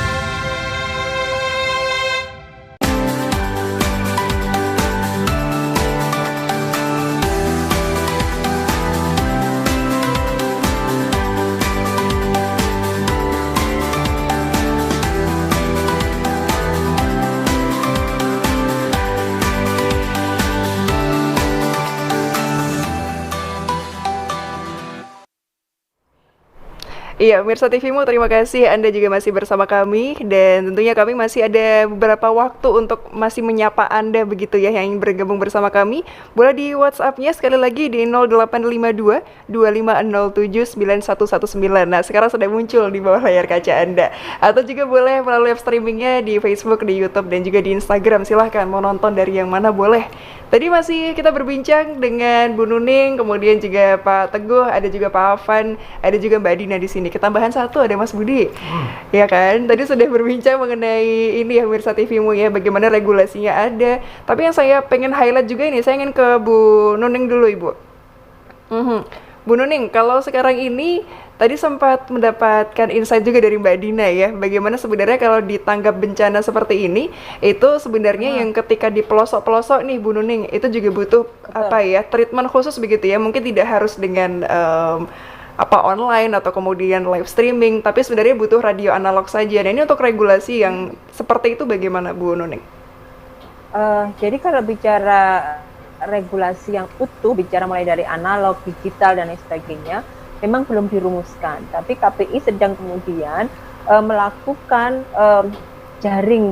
S1: Iya, Mirsa TVmu, terima kasih Anda juga masih bersama kami dan tentunya kami masih ada beberapa waktu untuk masih menyapa Anda begitu ya yang ingin bergabung bersama kami. Boleh di WhatsApp-nya sekali lagi di 0852 2507 9119. Nah, sekarang sudah muncul di bawah layar kaca Anda. Atau juga boleh melalui live streamingnya di Facebook, di YouTube dan juga di Instagram. Silahkan mau nonton dari yang mana boleh. Tadi masih kita berbincang dengan Bu Nuning, kemudian juga Pak Teguh, ada juga Pak Afan, ada juga Mbak Dina di sini. Ketambahan satu ada Mas Budi, ya kan? Tadi sudah berbincang mengenai ini ya Mirsa TVmu ya, bagaimana regulasinya ada. Tapi yang saya pengen highlight juga ini, saya ingin ke Bu Nuning dulu Ibu. Bu Nuning, kalau sekarang ini tadi sempat mendapatkan insight juga dari Mbak Dina ya, bagaimana sebenarnya kalau ditanggap bencana seperti ini, itu sebenarnya yang ketika di pelosok-pelosok nih Bu Nuning, itu juga butuh apa ya, treatment khusus begitu ya, mungkin tidak harus dengan online atau kemudian live streaming, tapi sebenarnya butuh radio analog saja. Nah ini untuk regulasi yang seperti itu bagaimana Bu Nuning?
S3: Jadi kalau bicara regulasi yang utuh, bicara mulai dari analog, digital dan lain sebagainya, memang belum dirumuskan. Tapi KPI sedang kemudian melakukan jaring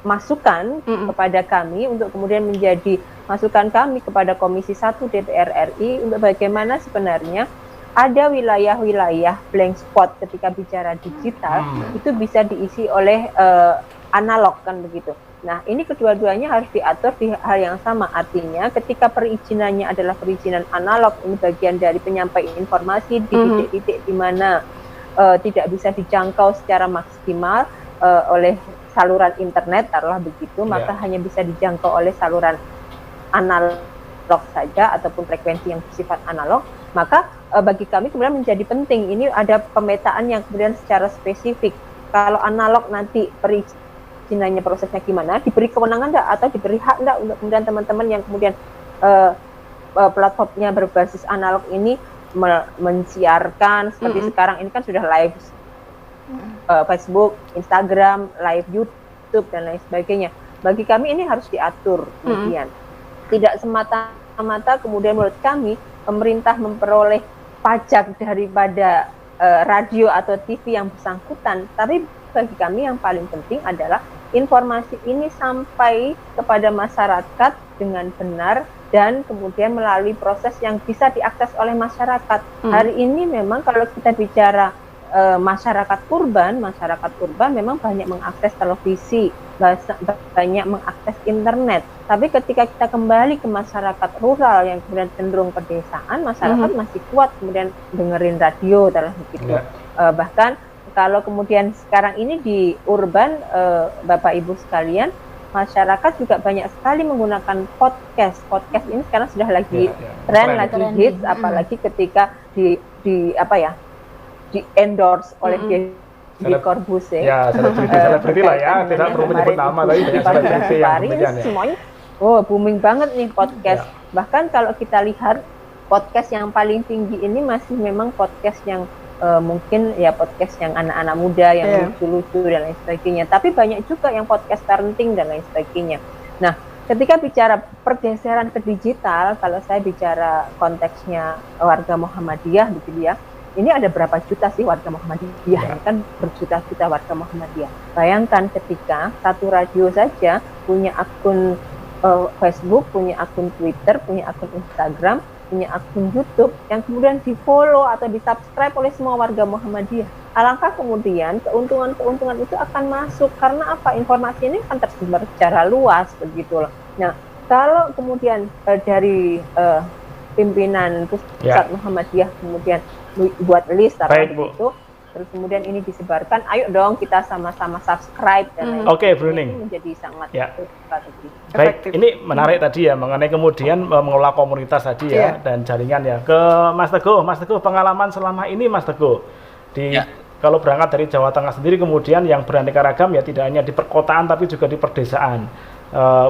S3: masukan kepada kami untuk kemudian menjadi masukan kami kepada Komisi 1 DPR RI untuk bagaimana sebenarnya ada wilayah-wilayah blank spot ketika bicara digital itu bisa diisi oleh analog kan begitu. Nah, ini kedua-duanya harus diatur di hal yang sama. Artinya, ketika perizinannya adalah perizinan analog, ini bagian dari penyampaian informasi di titik-titik di mana tidak bisa dijangkau secara maksimal oleh saluran internet, taruhlah begitu, maka hanya bisa dijangkau oleh saluran analog saja ataupun frekuensi yang bersifat analog. Maka bagi kami kemudian menjadi penting, ini ada pemetaan yang kemudian secara spesifik. Kalau analog nanti perizinannya prosesnya gimana, diberi kewenangan enggak atau diberi hak enggak untuk kemudian teman-teman yang kemudian platformnya berbasis analog ini mensiarkan seperti sekarang ini kan sudah live Facebook, Instagram, live YouTube dan lain sebagainya. bagi kami ini harus diatur kemudian. Tidak semata-mata kemudian menurut kami pemerintah memperoleh pajak daripada radio atau TV yang bersangkutan, tapi bagi kami yang paling penting adalah informasi ini sampai kepada masyarakat dengan benar dan kemudian melalui proses yang bisa diakses oleh masyarakat. Hari ini memang kalau kita bicara masyarakat urban memang banyak mengakses televisi, banyak mengakses internet. Tapi ketika kita kembali ke masyarakat rural yang kemudian cenderung pedesaan, masyarakat masih kuat kemudian dengerin radio dalam begitu. Bahkan kalau kemudian sekarang ini di urban, Bapak Ibu sekalian, masyarakat juga banyak sekali menggunakan podcast. Podcast ini sekarang sudah lagi tren, lagi hits, apalagi ketika di endorse oleh Deddy Corbuzier.
S6: Ya, selebriti lah ya, tidak perlu menyebut nama, tapi banyak selebriti yang demikian ya.
S3: Semuanya, booming banget nih podcast. Bahkan kalau kita lihat podcast yang paling tinggi ini masih memang podcast yang mungkin ya podcast yang anak-anak muda yang lucu-lucu dan lain sebagainya. Tapi banyak juga yang podcast parenting dan lain sebagainya. Nah, ketika bicara pergeseran ke digital, kalau saya bicara konteksnya warga Muhammadiyah begitu ya. Ini ada berapa juta sih warga Muhammadiyah? Ini kan berjuta-juta warga Muhammadiyah. Bayangkan ketika satu radio saja punya akun Facebook, punya akun Twitter, punya akun Instagram, punya akun YouTube yang kemudian di-follow atau di-subscribe oleh semua warga Muhammadiyah. Alangkah kemudian keuntungan-keuntungan itu akan masuk karena apa? Informasi ini akan tersebar secara luas begitu loh. Nah, kalau kemudian dari pimpinan pusat Muhammadiyah kemudian buat list apa begitu, terus kemudian ini disebarkan, ayo dong kita sama-sama subscribe dan lain-lain.
S6: Oke, Bruning.
S3: Menjadi sangat
S6: strategi. Baik, ini menarik tadi ya mengenai kemudian mengelola komunitas tadi ya dan jaringan ya. Ke Mas Teguh pengalaman selama ini Mas Teguh di kalau berangkat dari Jawa Tengah sendiri kemudian yang beraneka ragam ya tidak hanya di perkotaan tapi juga di perdesaan.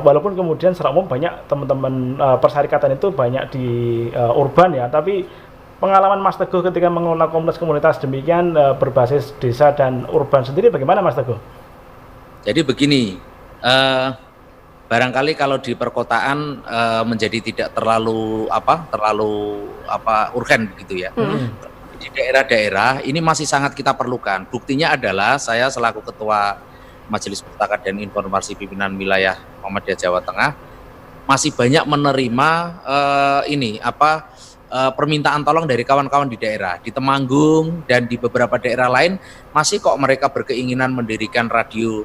S6: Walaupun kemudian secara umum banyak teman-teman persyarikatan itu banyak di urban ya, tapi pengalaman Mas Teguh ketika mengelola komunitas demikian berbasis desa dan urban sendiri bagaimana Mas Teguh?
S7: Jadi begini, barangkali kalau di perkotaan menjadi tidak terlalu urgen begitu ya. Di daerah-daerah ini masih sangat kita perlukan. Buktinya adalah saya selaku Ketua Majelis Pustaka dan Informasi Pimpinan Wilayah Muhammadiyah Jawa Tengah masih banyak menerima permintaan tolong dari kawan-kawan di daerah, di Temanggung dan di beberapa daerah lain masih kok mereka berkeinginan mendirikan radio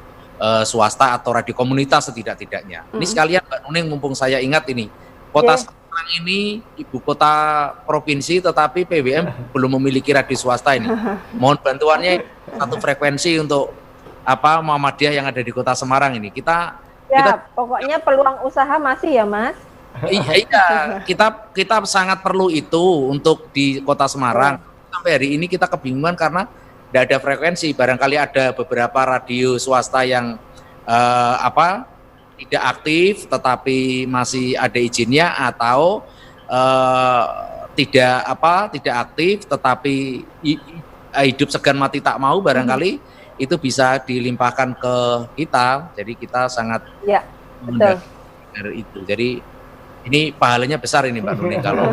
S7: swasta atau radio komunitas setidak-tidaknya. Ini sekalian Mbak Nuning, mumpung saya ingat ini, kota Semarang ini ibu kota provinsi tetapi PWM belum memiliki radio swasta ini. Mohon bantuannya satu frekuensi untuk Muhammadiyah yang ada di kota Semarang ini. Kita
S3: pokoknya peluang usaha masih ya Mas.
S7: Iya, kita sangat perlu itu untuk di kota Semarang. Sampai hari ini kita kebingungan karena tidak ada frekuensi. Barangkali ada beberapa radio swasta yang tidak aktif, tetapi masih ada izinnya atau tidak aktif, tetapi hidup segan mati tak mau. Barangkali itu bisa dilimpahkan ke kita. Jadi kita sangat betul itu. Jadi ini pahalanya besar ini Mbak Nuning kalau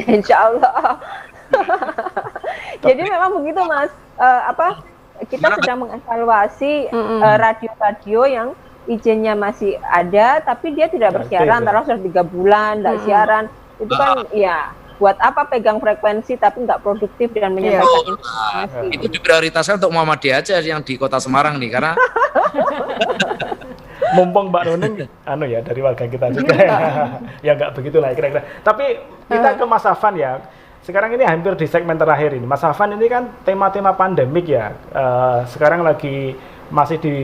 S3: Insya Allah. Jadi memang begitu Mas. Kita sedang mengevaluasi radio-radio yang izinnya masih ada, tapi dia tidak bersiaran, taruh sudah 3 bulan tidak siaran. Itu kan ya buat apa pegang frekuensi tapi nggak produktif dan menyampaikan informasi.
S7: Itu diprioritaskan untuk Muhammadiyah aja yang di kota Semarang nih karena
S6: mumpung Mbak Nuning ya dari warga kita juga ya nggak begitulah kira-kira. Tapi kita ke Mas Afan ya. Sekarang ini hampir di segmen terakhir ini. Mas Afan ini kan tema-tema pandemik ya. Sekarang lagi masih di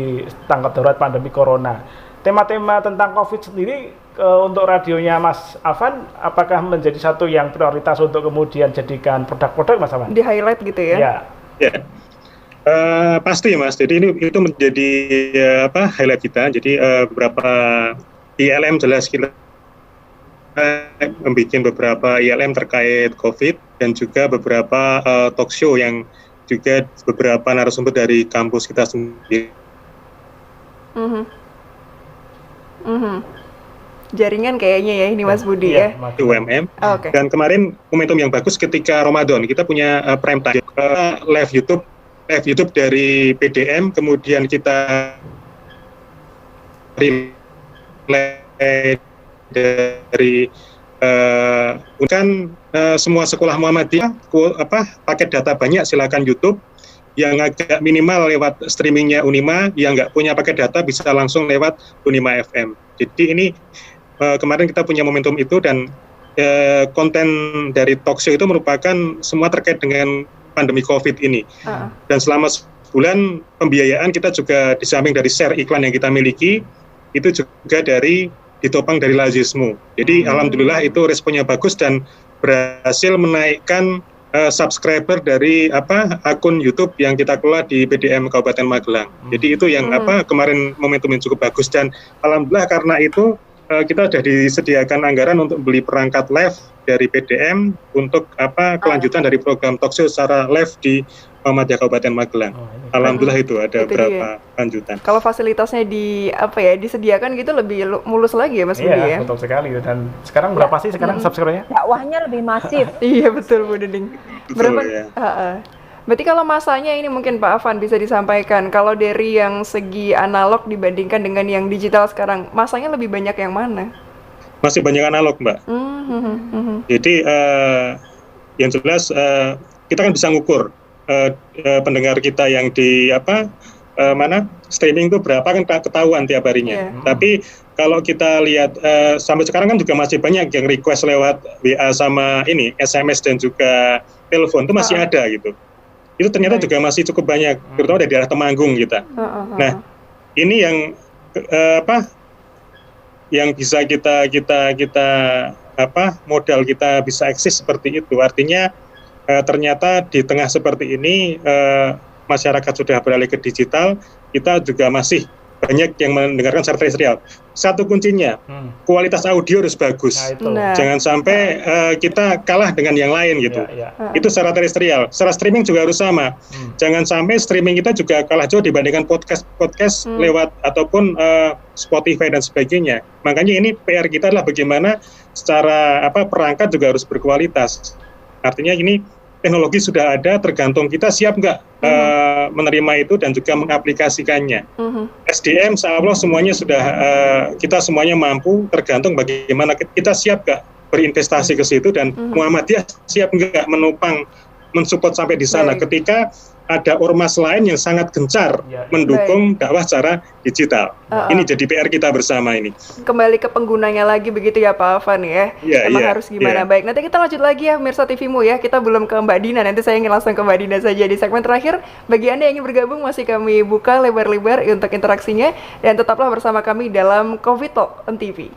S6: tanggap darurat pandemi corona. Tema-tema tentang COVID sendiri untuk radionya Mas Afan apakah menjadi satu yang prioritas untuk kemudian jadikan produk-produk Mas Afan?
S1: Di highlight gitu ya?
S4: Ya. Pasti Mas, jadi itu menjadi highlight kita. Jadi beberapa ILM jelas kita membuat beberapa ILM terkait COVID dan juga beberapa talk show yang juga beberapa narasumber dari kampus kita sendiri.
S1: Jaringan kayaknya ya ini Mas Budi ya.
S4: UMM.
S1: Okay.
S4: Dan kemarin momentum yang bagus ketika Ramadan kita punya prime time live YouTube dari PDM, kemudian kita relay dari semua sekolah Muhammadiyah paket data banyak silakan YouTube. Yang agak minimal lewat streamingnya Unima, yang nggak punya paket data bisa langsung lewat Unima FM. Jadi ini kemarin kita punya momentum itu, dan konten dari talkshow itu merupakan semua terkait dengan pandemi COVID ini. Dan selama sebulan pembiayaan kita juga di samping dari share iklan yang kita miliki, itu juga ditopang dari Lazismu. Jadi alhamdulillah itu responnya bagus dan berhasil menaikkan subscriber dari akun YouTube yang kita kelola di PDM Kabupaten Magelang. Jadi itu yang kemarin momentum yang cukup bagus, dan alhamdulillah karena itu kita sudah disediakan anggaran untuk beli perangkat live dari PDM untuk kelanjutan dari program talkshow secara live di Muhammadiyah Kabupaten Magelang. Alhamdulillah itu ada beberapa lanjutan.
S1: Kalau fasilitasnya disediakan gitu lebih mulus lagi ya Mas Budi ya?
S6: Iya, betul sekali. Dan sekarang berapa sih sekarang subscriber-nya?
S3: Dakwahnya lebih masif.
S1: Iya betul Bu Dening.
S4: Betul ya.
S1: Berarti kalau masanya ini mungkin Pak Afan bisa disampaikan, kalau dari yang segi analog dibandingkan dengan yang digital sekarang, masanya lebih banyak yang mana?
S4: Masih banyak analog, Mbak. Jadi yang jelas kita kan bisa ngukur pendengar kita yang di streaming itu berapa kan ketahuan tiap harinya. Tapi kalau kita lihat sampai sekarang kan juga masih banyak yang request lewat WA sama SMS dan juga telepon itu masih ada gitu. Itu ternyata juga masih cukup banyak, terutama dari daerah Temanggung kita. Nah, ini yang bisa kita modal kita bisa eksis seperti itu. Artinya ternyata di tengah seperti ini masyarakat sudah beralih ke digital, kita juga masih banyak yang mendengarkan secara terestrial. Satu kuncinya, kualitas audio harus bagus. Jangan sampai kita kalah dengan yang lain gitu. Itu secara terestrial. Secara streaming juga harus sama. Jangan sampai streaming kita juga kalah jauh dibandingkan podcast lewat ataupun Spotify dan sebagainya. Makanya ini PR kita adalah bagaimana secara perangkat juga harus berkualitas. Artinya ini teknologi sudah ada, tergantung kita siap nggak menerima itu dan juga mengaplikasikannya. SDM, insya Allah semuanya sudah kita semuanya mampu, tergantung bagaimana kita siap nggak berinvestasi ke situ, dan Muhammadiyah siap nggak menopang, mensupport sampai di sana ketika ada ormas lain yang sangat gencar mendukung dakwah secara digital. Ini jadi PR kita bersama ini.
S1: Kembali ke penggunanya lagi begitu ya Pak Afan ya. Emang harus gimana? Baik, nanti kita lanjut lagi ya Mirsa TV-mu ya. Kita belum ke Mbak Dina, nanti saya ingin langsung ke Mbak Dina saja di segmen terakhir. Bagi Anda yang ingin bergabung masih kami buka lebar-lebar untuk interaksinya, dan tetaplah bersama kami dalam COVID Talk on TV.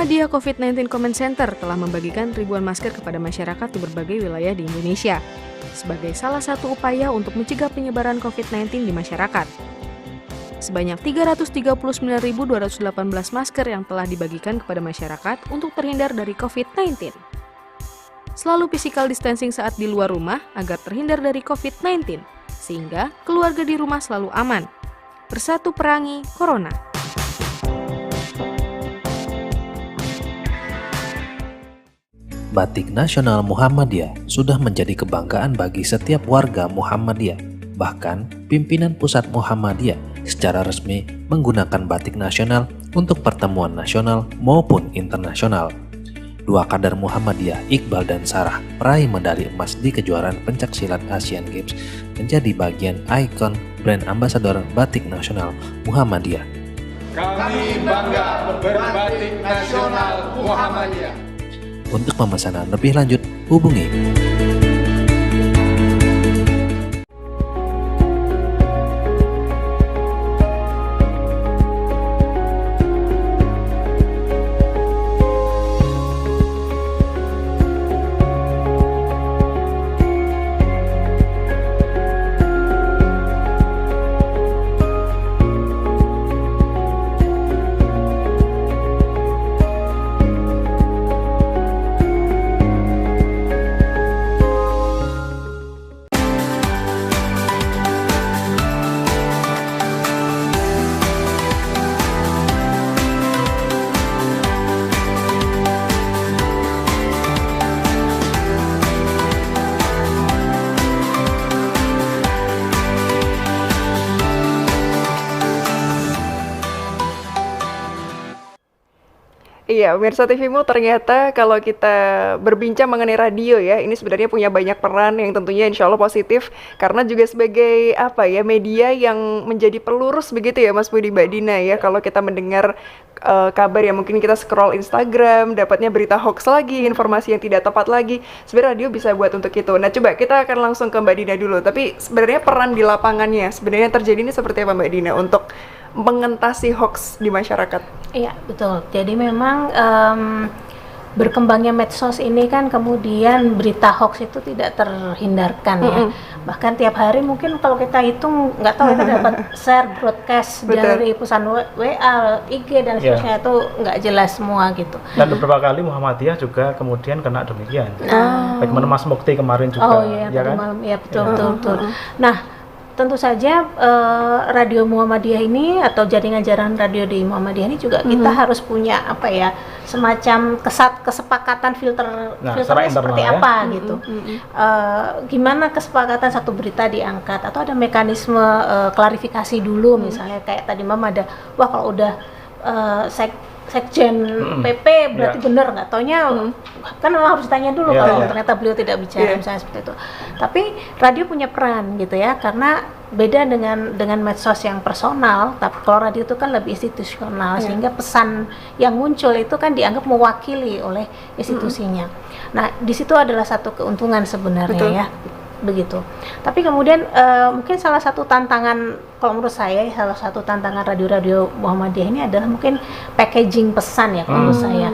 S5: Muhammadiyah COVID-19 Comment Center telah membagikan ribuan masker kepada masyarakat di berbagai wilayah di Indonesia sebagai salah satu upaya untuk mencegah penyebaran COVID-19 di masyarakat. Sebanyak 339.218 masker yang telah dibagikan kepada masyarakat untuk terhindar dari COVID-19. Selalu physical distancing saat di luar rumah agar terhindar dari COVID-19, sehingga keluarga di rumah selalu aman. Bersatu perangi Corona.
S12: Batik Nasional Muhammadiyah sudah menjadi kebanggaan bagi setiap warga Muhammadiyah. Bahkan, pimpinan pusat Muhammadiyah secara resmi menggunakan batik nasional untuk pertemuan nasional maupun internasional. Dua kader Muhammadiyah, Iqbal dan Sarah, peraih medali emas di kejuaraan pencaksilat Asian Games, menjadi bagian ikon brand ambasador batik nasional Muhammadiyah.
S13: Kami bangga berbatik nasional Muhammadiyah.
S12: Untuk pemesanan lebih lanjut, hubungi
S1: Iya, pemirsa TVmu, ternyata kalau kita berbincang mengenai radio ya, ini sebenarnya punya banyak peran yang tentunya insya Allah positif, karena juga sebagai apa ya, media yang menjadi pelurus begitu ya Mas Budi, Mbak Dina ya, kalau kita mendengar kabar yang mungkin kita scroll Instagram, dapatnya berita hoax lagi, informasi yang tidak tepat lagi, sebenarnya radio bisa buat untuk itu. Nah coba kita akan langsung ke Mbak Dina dulu, tapi sebenarnya peran di lapangannya, sebenarnya terjadi ini seperti apa Mbak Dina untuk mengentasi hoax di masyarakat?
S2: Iya, betul. Jadi memang berkembangnya medsos ini kan kemudian berita hoax itu tidak terhindarkan ya. Bahkan tiap hari mungkin kalau kita hitung nggak tahu kita dapat share broadcast dari pesan WA, IG dan seterusnya itu nggak jelas semua gitu.
S6: Dan beberapa kali Muhammadiyah juga kemudian kena demikian. Bagaimana Mas Mukti kemarin juga.
S2: Oh iya, ya kan? Malam ya betul. Nah, tentu saja radio Muhammadiyah ini atau jaringan radio di Muhammadiyah ini juga kita harus punya apa ya, semacam kesepakatan filternya seperti apa gitu. Gimana kesepakatan satu berita diangkat, atau ada mekanisme klarifikasi dulu, misalnya kayak tadi Mama ada, wah kalau udah Sekjen PP berarti benar, nggak taunya kan harus tanya dulu kalau ternyata beliau tidak bicara misalnya seperti itu. Tapi radio punya peran gitu ya, karena beda dengan medsos yang personal, tapi kalau radio itu kan lebih institusional, sehingga pesan yang muncul itu kan dianggap mewakili oleh institusinya. Nah, di situ adalah satu keuntungan sebenarnya ya. Begitu. Tapi kemudian mungkin salah satu tantangan, kalau menurut saya salah satu tantangan radio-radio Muhammadiyah ini adalah mungkin packaging pesan ya kalau menurut saya.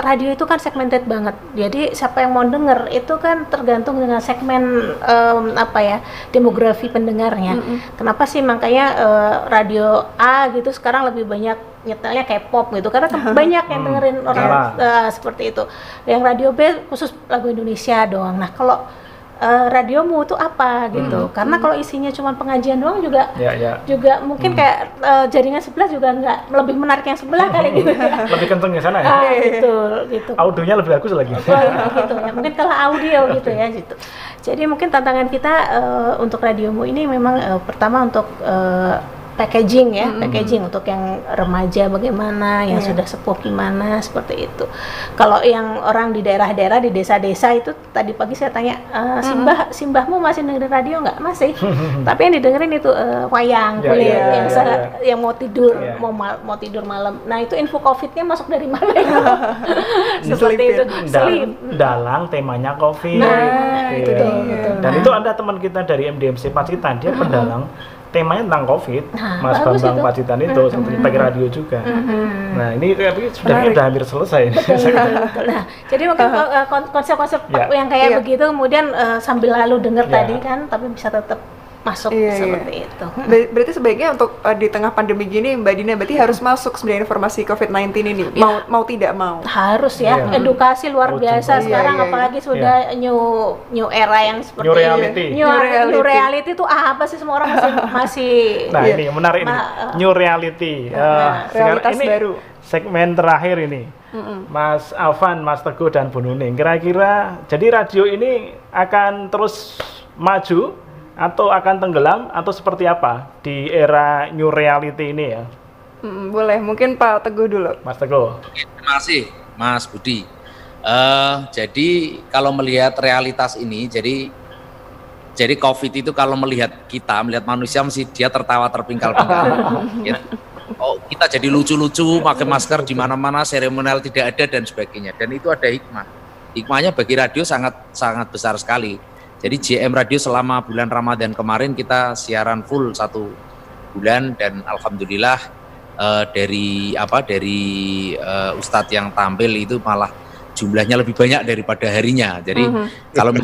S2: Radio itu kan segmented banget, jadi siapa yang mau denger itu kan tergantung dengan segmen demografi pendengarnya. Kenapa sih makanya radio A gitu sekarang lebih banyak nyetelnya K-pop gitu, karena banyak yang dengerin orang seperti itu. Yang radio B khusus lagu Indonesia doang. Nah kalau radiomu itu apa gitu, karena kalau isinya cuma pengajian doang juga juga mungkin kayak jaringan sebelah juga nggak lebih menarik yang sebelah kali gitu ya.
S6: Lebih kenceng ya sana ya.
S2: Betul gitu.
S6: Audionya lebih bagus lagi.
S2: Gitu ya, mungkin kalau audio gitu ya gitu. Jadi mungkin tantangan kita untuk radiomu ini memang pertama untuk packaging ya, packaging untuk yang remaja bagaimana, yang sudah sepuh gimana, seperti itu. Kalau yang orang di daerah-daerah, di desa-desa itu tadi pagi saya tanya, simbahmu masih dengerin radio nggak? Masih. Tapi yang didengerin itu wayang kulit, yang mau tidur, mau tidur malam. Nah itu info COVID-nya masuk dari mana itu? Seperti itu.
S6: Dalang temanya COVID.
S2: Nah, itu
S6: dan itu ada teman kita dari MDMC Pacitan, dia pendalang temanya tentang COVID, Mas Bambang Pacitan itu, seperti pakai radio juga. Nah ini tapi sudah hampir selesai.
S2: Nah, jadi mungkin konsep-konsep yang kayak begitu, kemudian sambil lalu dengar tadi kan, tapi bisa tetap masuk seperti itu.
S1: Berarti sebaiknya untuk di tengah pandemi gini Mbak Dina berarti harus masuk sebenarnya informasi COVID-19 ini, mau tidak mau.
S2: Harus ya, edukasi luar biasa sekarang, apalagi sudah new era yang seperti new reality itu apa sih, semua orang masih
S6: Nah ini menarik ini, new reality.
S1: Realitas
S6: ini
S1: baru.
S6: Segmen terakhir ini, Mas Afan, Mas Teguh dan Bu Nuning, kira-kira jadi radio ini akan terus maju atau akan tenggelam atau seperti apa di era new reality ini ya?
S1: Boleh, mungkin Pak Teguh dulu.
S6: Mas Teguh.
S7: Terima kasih Mas Budi. Jadi kalau melihat realitas ini, jadi COVID itu kalau melihat manusia mesti dia tertawa terpingkal-pingkal. Ya. Oh, kita jadi lucu-lucu, pakai masker di mana-mana, seremonial tidak ada dan sebagainya. Dan itu ada hikmah. Hikmahnya bagi radio sangat besar sekali. Jadi JM Radio selama bulan Ramadan kemarin kita siaran full 1 bulan, dan alhamdulillah dari Ustadz yang tampil itu malah jumlahnya lebih banyak daripada harinya. Jadi kalau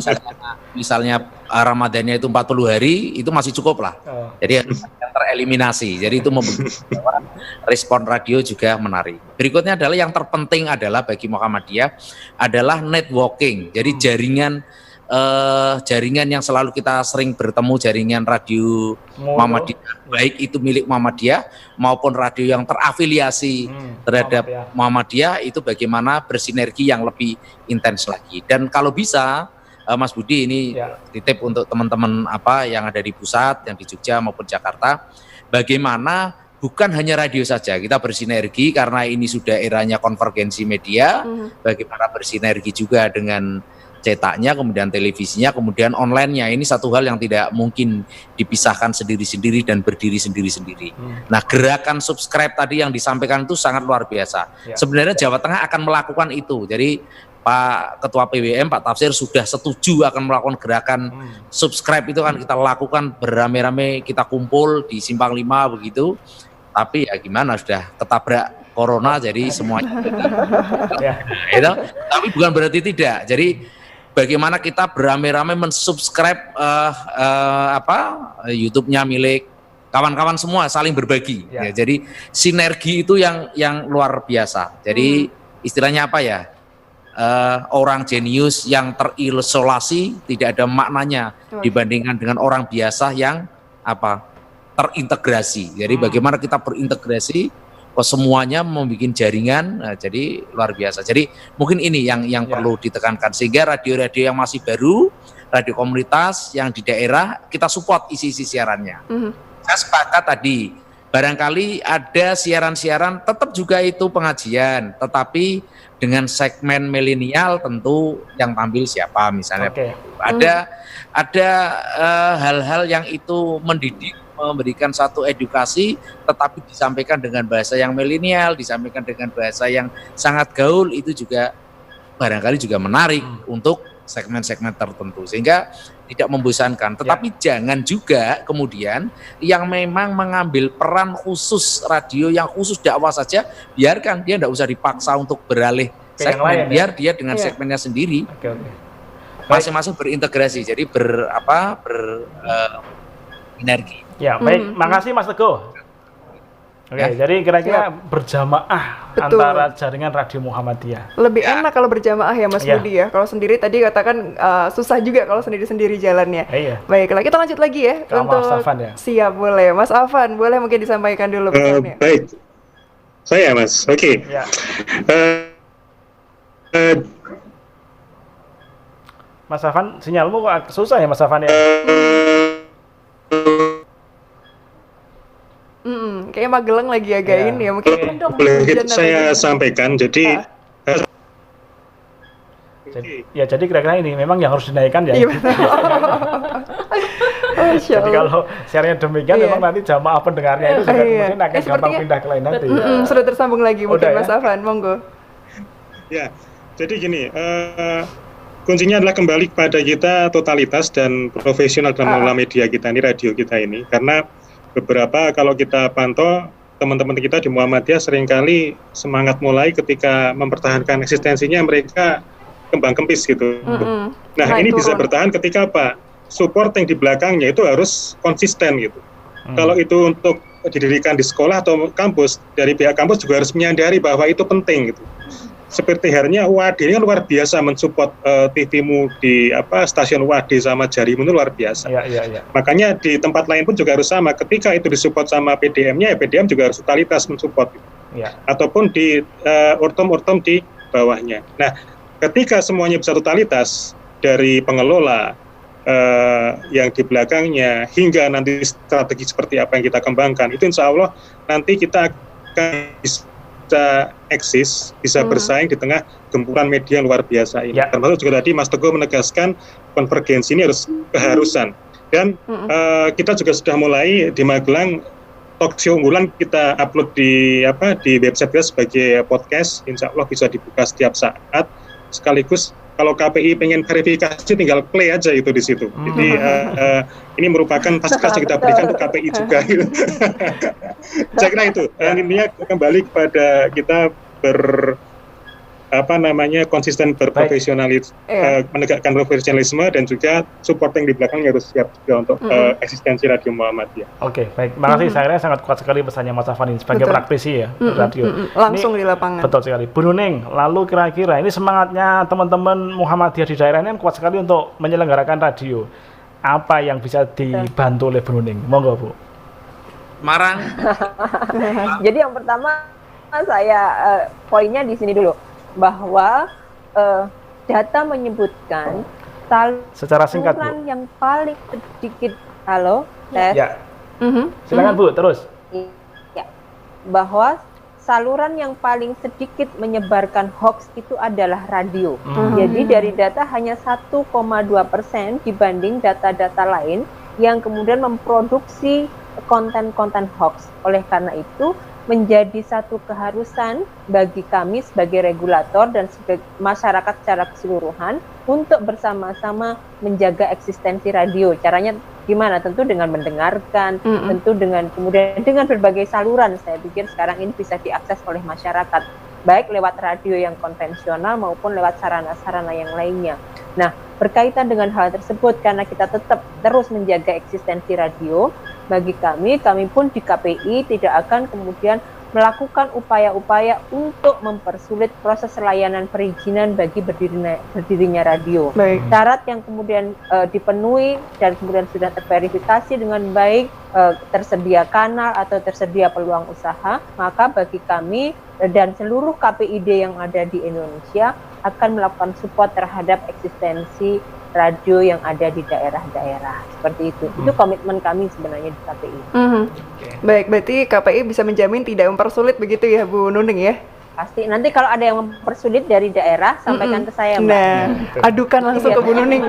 S7: misalnya Ramadannya itu 40 hari itu masih cukup lah. Jadi tereliminasi. Jadi itu membuat respon radio juga menarik. Berikutnya adalah yang terpenting adalah bagi Muhammadiyah adalah networking. Jadi jaringan yang selalu kita sering bertemu, jaringan radio Muhammadiyah, baik itu milik Muhammadiyah maupun radio yang terafiliasi terhadap Muhammadiyah, itu bagaimana bersinergi yang lebih intens lagi. Dan kalau bisa Mas Budi ini titip untuk teman-teman yang ada di pusat, yang di Jogja maupun Jakarta, bagaimana bukan hanya radio saja, kita bersinergi karena ini sudah eranya konvergensi media, bagaimana bersinergi juga dengan cetaknya, kemudian televisinya, kemudian online-nya. Ini satu hal yang tidak mungkin dipisahkan sendiri-sendiri dan berdiri sendiri-sendiri. Nah, gerakan subscribe tadi yang disampaikan itu sangat luar biasa. Sebenarnya Jawa Tengah akan melakukan itu. Jadi Pak Ketua PWM, Pak Tafsir sudah setuju akan melakukan gerakan subscribe itu kan kita lakukan beramai-ramai, kita kumpul di Simpang 5 begitu. Tapi ya gimana, sudah ketabrak corona jadi semuanya. Itu, tapi bukan berarti tidak. Jadi bagaimana kita beramai-ramai mensubscribe YouTube-nya milik kawan-kawan semua, saling berbagi. Ya, jadi sinergi itu yang luar biasa. Jadi istilahnya apa ya? Orang jenius yang terisolasi tidak ada maknanya dibandingkan dengan orang biasa yang terintegrasi. Jadi bagaimana kita berintegrasi semuanya membuat jaringan, nah, jadi luar biasa. Jadi mungkin ini yang perlu ditekankan, sehingga radio-radio yang masih baru, radio komunitas yang di daerah, kita support isi-isi siarannya. Saya sepakat tadi, barangkali ada siaran-siaran tetap juga itu pengajian, tetapi dengan segmen milenial tentu yang tampil siapa misalnya. Ada hal-hal yang itu mendidik, memberikan satu edukasi, tetapi disampaikan dengan bahasa yang milenial, disampaikan dengan bahasa yang sangat gaul, itu juga barangkali juga menarik untuk segmen-segmen tertentu, sehingga tidak membosankan. Tetapi jangan juga kemudian yang memang mengambil peran khusus radio yang khusus dakwah saja, biarkan dia, tidak usah dipaksa untuk beralih segmen, biar dia dengan segmennya sendiri. Masing-masing berintegrasi, jadi berenergi.
S6: Ya, baik. Makasih Mas Teguh. Oke, jadi kira-kira berjamaah antara jaringan Radio Muhammadiyah.
S1: Lebih enak kalau berjamaah ya Mas Budi ya. Kalau sendiri tadi katakan susah juga kalau sendiri-sendiri jalannya. Baiklah, kita lanjut lagi ya. Untuk
S6: Mas Afan ya.
S1: Siap, boleh. Mas Afan, boleh mungkin disampaikan dulu pesannya.
S4: Baik. Saya Mas. Oke.
S6: Mas Afan, sinyalmu kok susah ya Mas Afan ya?
S1: Kayaknya Magelang lagi agak ini ya, mungkin
S4: boleh saya sampaikan. Jadi
S6: jadi kira-kira ini memang yang harus dinaikkan ya. Jadi kalau siarannya demikian, memang nanti jamaah pendengarnya itu juga mungkin akan gampang pindah ke lain nanti.
S1: Sudah tersambung lagi mungkin Mas Afan, monggo.
S4: Ya, jadi gini, kuncinya adalah kembali kepada kita totalitas dan profesional dalam mengelola media kita ini, radio kita ini, karena beberapa kalau kita pantau teman-teman kita di Muhammadiyah seringkali semangat mulai ketika mempertahankan eksistensinya mereka kembang kempis gitu. Nah ini bisa bertahan ketika apa? Support yang di belakangnya itu harus konsisten gitu. Kalau itu untuk didirikan di sekolah atau kampus, dari pihak kampus juga harus menyadari bahwa itu penting gitu. Seperti halnya UAD ini kan luar biasa mensupport TV-mu di stasiun UAD sama Jarimu itu luar biasa. Makanya di tempat lain pun juga harus sama. Ketika itu disupport sama PDM-nya, ya PDM juga harus totalitas mensupport. Ataupun di urtum-urtum di bawahnya. Nah, ketika semuanya bisa totalitas dari pengelola yang di belakangnya hingga nanti strategi seperti apa yang kita kembangkan, itu insya Allah nanti kita akan bisa eksis, bisa bersaing di tengah gempuran media yang luar biasa ini. Termasuk juga tadi Mas Teguh menegaskan konvergensi ini harus keharusan. Dan kita juga sudah mulai di Magelang talk show unggulan kita upload di website kita sebagai podcast. Insya Allah bisa dibuka setiap saat. Sekaligus kalau KPI pengen verifikasi tinggal play aja itu di situ. Jadi ini merupakan fasilitas yang kita berikan untuk KPI juga. Gitu. Saya kira itu. Intinya kembali kepada kita konsisten berprofesionalis, menegakkan profesionalisme dan juga support yang di belakangnya harus siap juga untuk eksistensi Radio Muhammadiyah.
S6: Oke, baik. Makasih, saya sangat kuat sekali pesannya Mas Afan ini sebagai praktisi ya radio.
S1: Langsung di lapangan.
S6: Betul sekali. Bu Nuning, lalu kira-kira ini semangatnya teman-teman Muhammadiyah di daerah ini kuat sekali untuk menyelenggarakan radio. Apa yang bisa dibantu oleh Bu Nuning? Monggo Bu.
S7: Marang.
S3: Jadi yang pertama saya poinnya di sini dulu, bahwa data menyebutkan
S6: secara singkat Bu,
S3: yang paling sedikit silakan
S6: Bu, terus.
S3: Ya. bahwa saluran yang paling sedikit menyebarkan hoax itu adalah radio. Jadi dari data hanya 1,2% dibanding data-data lain yang kemudian memproduksi konten-konten hoax. Oleh karena itu menjadi satu keharusan bagi kami sebagai regulator dan sebagai masyarakat secara keseluruhan untuk bersama-sama menjaga eksistensi radio. Caranya gimana? Tentu dengan mendengarkan, tentu dengan kemudian dengan berbagai saluran. Saya pikir sekarang ini bisa diakses oleh masyarakat, baik lewat radio yang konvensional maupun lewat sarana-sarana yang lainnya. Nah, berkaitan dengan hal tersebut, karena kita tetap terus menjaga eksistensi radio, bagi kami pun di KPI tidak akan kemudian melakukan upaya-upaya untuk mempersulit proses layanan perizinan bagi berdirinya radio. Syarat yang kemudian dipenuhi dan kemudian sudah terverifikasi dengan baik, tersedia kanal atau tersedia peluang usaha, maka bagi kami dan seluruh KPID yang ada di Indonesia akan melakukan support terhadap eksistensi radio yang ada di daerah-daerah. Seperti itu. Itu komitmen kami sebenarnya di KPI.
S1: Baik, berarti KPI bisa menjamin tidak mempersulit begitu ya Bu Nuning ya?
S3: Pasti. Nanti kalau ada yang mempersulit dari daerah, sampaikan ke saya, Mbak.
S1: Nah, adukan langsung ke Bu Nuning.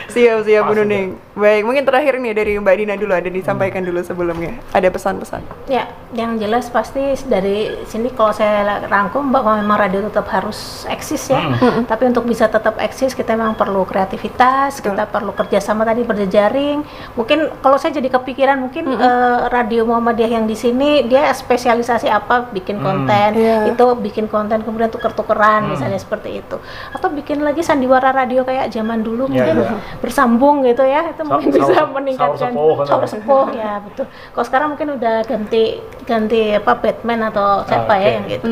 S1: Siap Bu Nuning. Baik, mungkin terakhir nih dari Mbak Dina dulu, ada disampaikan dulu sebelumnya. Ada pesan-pesan?
S2: Ya, yang jelas pasti dari sini kalau saya rangkum bahwa memang radio tetap harus eksis ya. Tapi untuk bisa tetap eksis kita memang perlu kreativitas, kita perlu kerjasama tadi berjejaring. Mungkin kalau saya jadi kepikiran mungkin Radio Muhammadiyah yang di sini dia spesialisasi apa, bikin konten, itu bikin konten kemudian tuker-tukeran misalnya seperti itu. Atau bikin lagi sandiwara radio kayak zaman dulu mungkin bersambung gitu ya. Itu mungkin bisa meningkatkan sahur sepuh ya, betul. Kalau sekarang mungkin udah ganti apa Batman atau siapa ya yang gitu.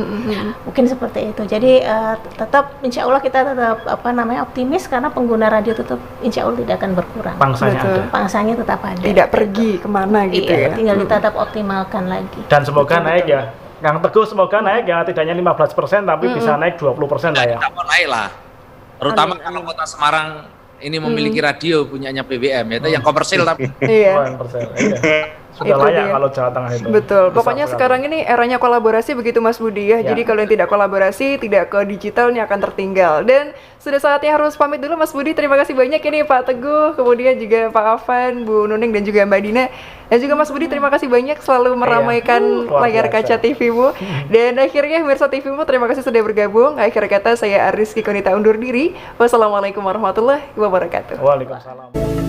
S2: Mungkin seperti itu. Jadi tetap insya Allah kita tetap optimis karena pengguna radio tetap insya Allah tidak akan berkurang. Pangsanya tetap ada.
S1: Tidak pergi kemana gitu ya.
S2: Tinggal kita tetap optimalkan lagi.
S6: Dan semoga naik ya. Yang Teguh semoga naik ya, tidaknya 15% tapi bisa naik 20% lah ya.
S7: Naik lah. Terutama kalau Kota Semarang ini memiliki radio punyanya BBM, itu yang komersil tapi
S6: sudah layak kalau Jawa Tengah itu.
S1: Betul. Pokoknya sekarang ini eranya kolaborasi begitu Mas Budi ya. Jadi kalau yang tidak kolaborasi, tidak ke digitalnya akan tertinggal. Dan sudah saatnya harus pamit dulu Mas Budi. Terima kasih banyak ini Pak Teguh, kemudian juga Pak Afan, Bu Nuning dan juga Mbak Dina. Dan juga Mas Budi terima kasih banyak selalu meramaikan layar kaca TV-mu. Dan akhirnya Mirsa TV-mu terima kasih sudah bergabung. Akhir kata saya Ariski Konita undur diri. Wassalamualaikum warahmatullahi wabarakatuh.
S6: Waalaikumsalam.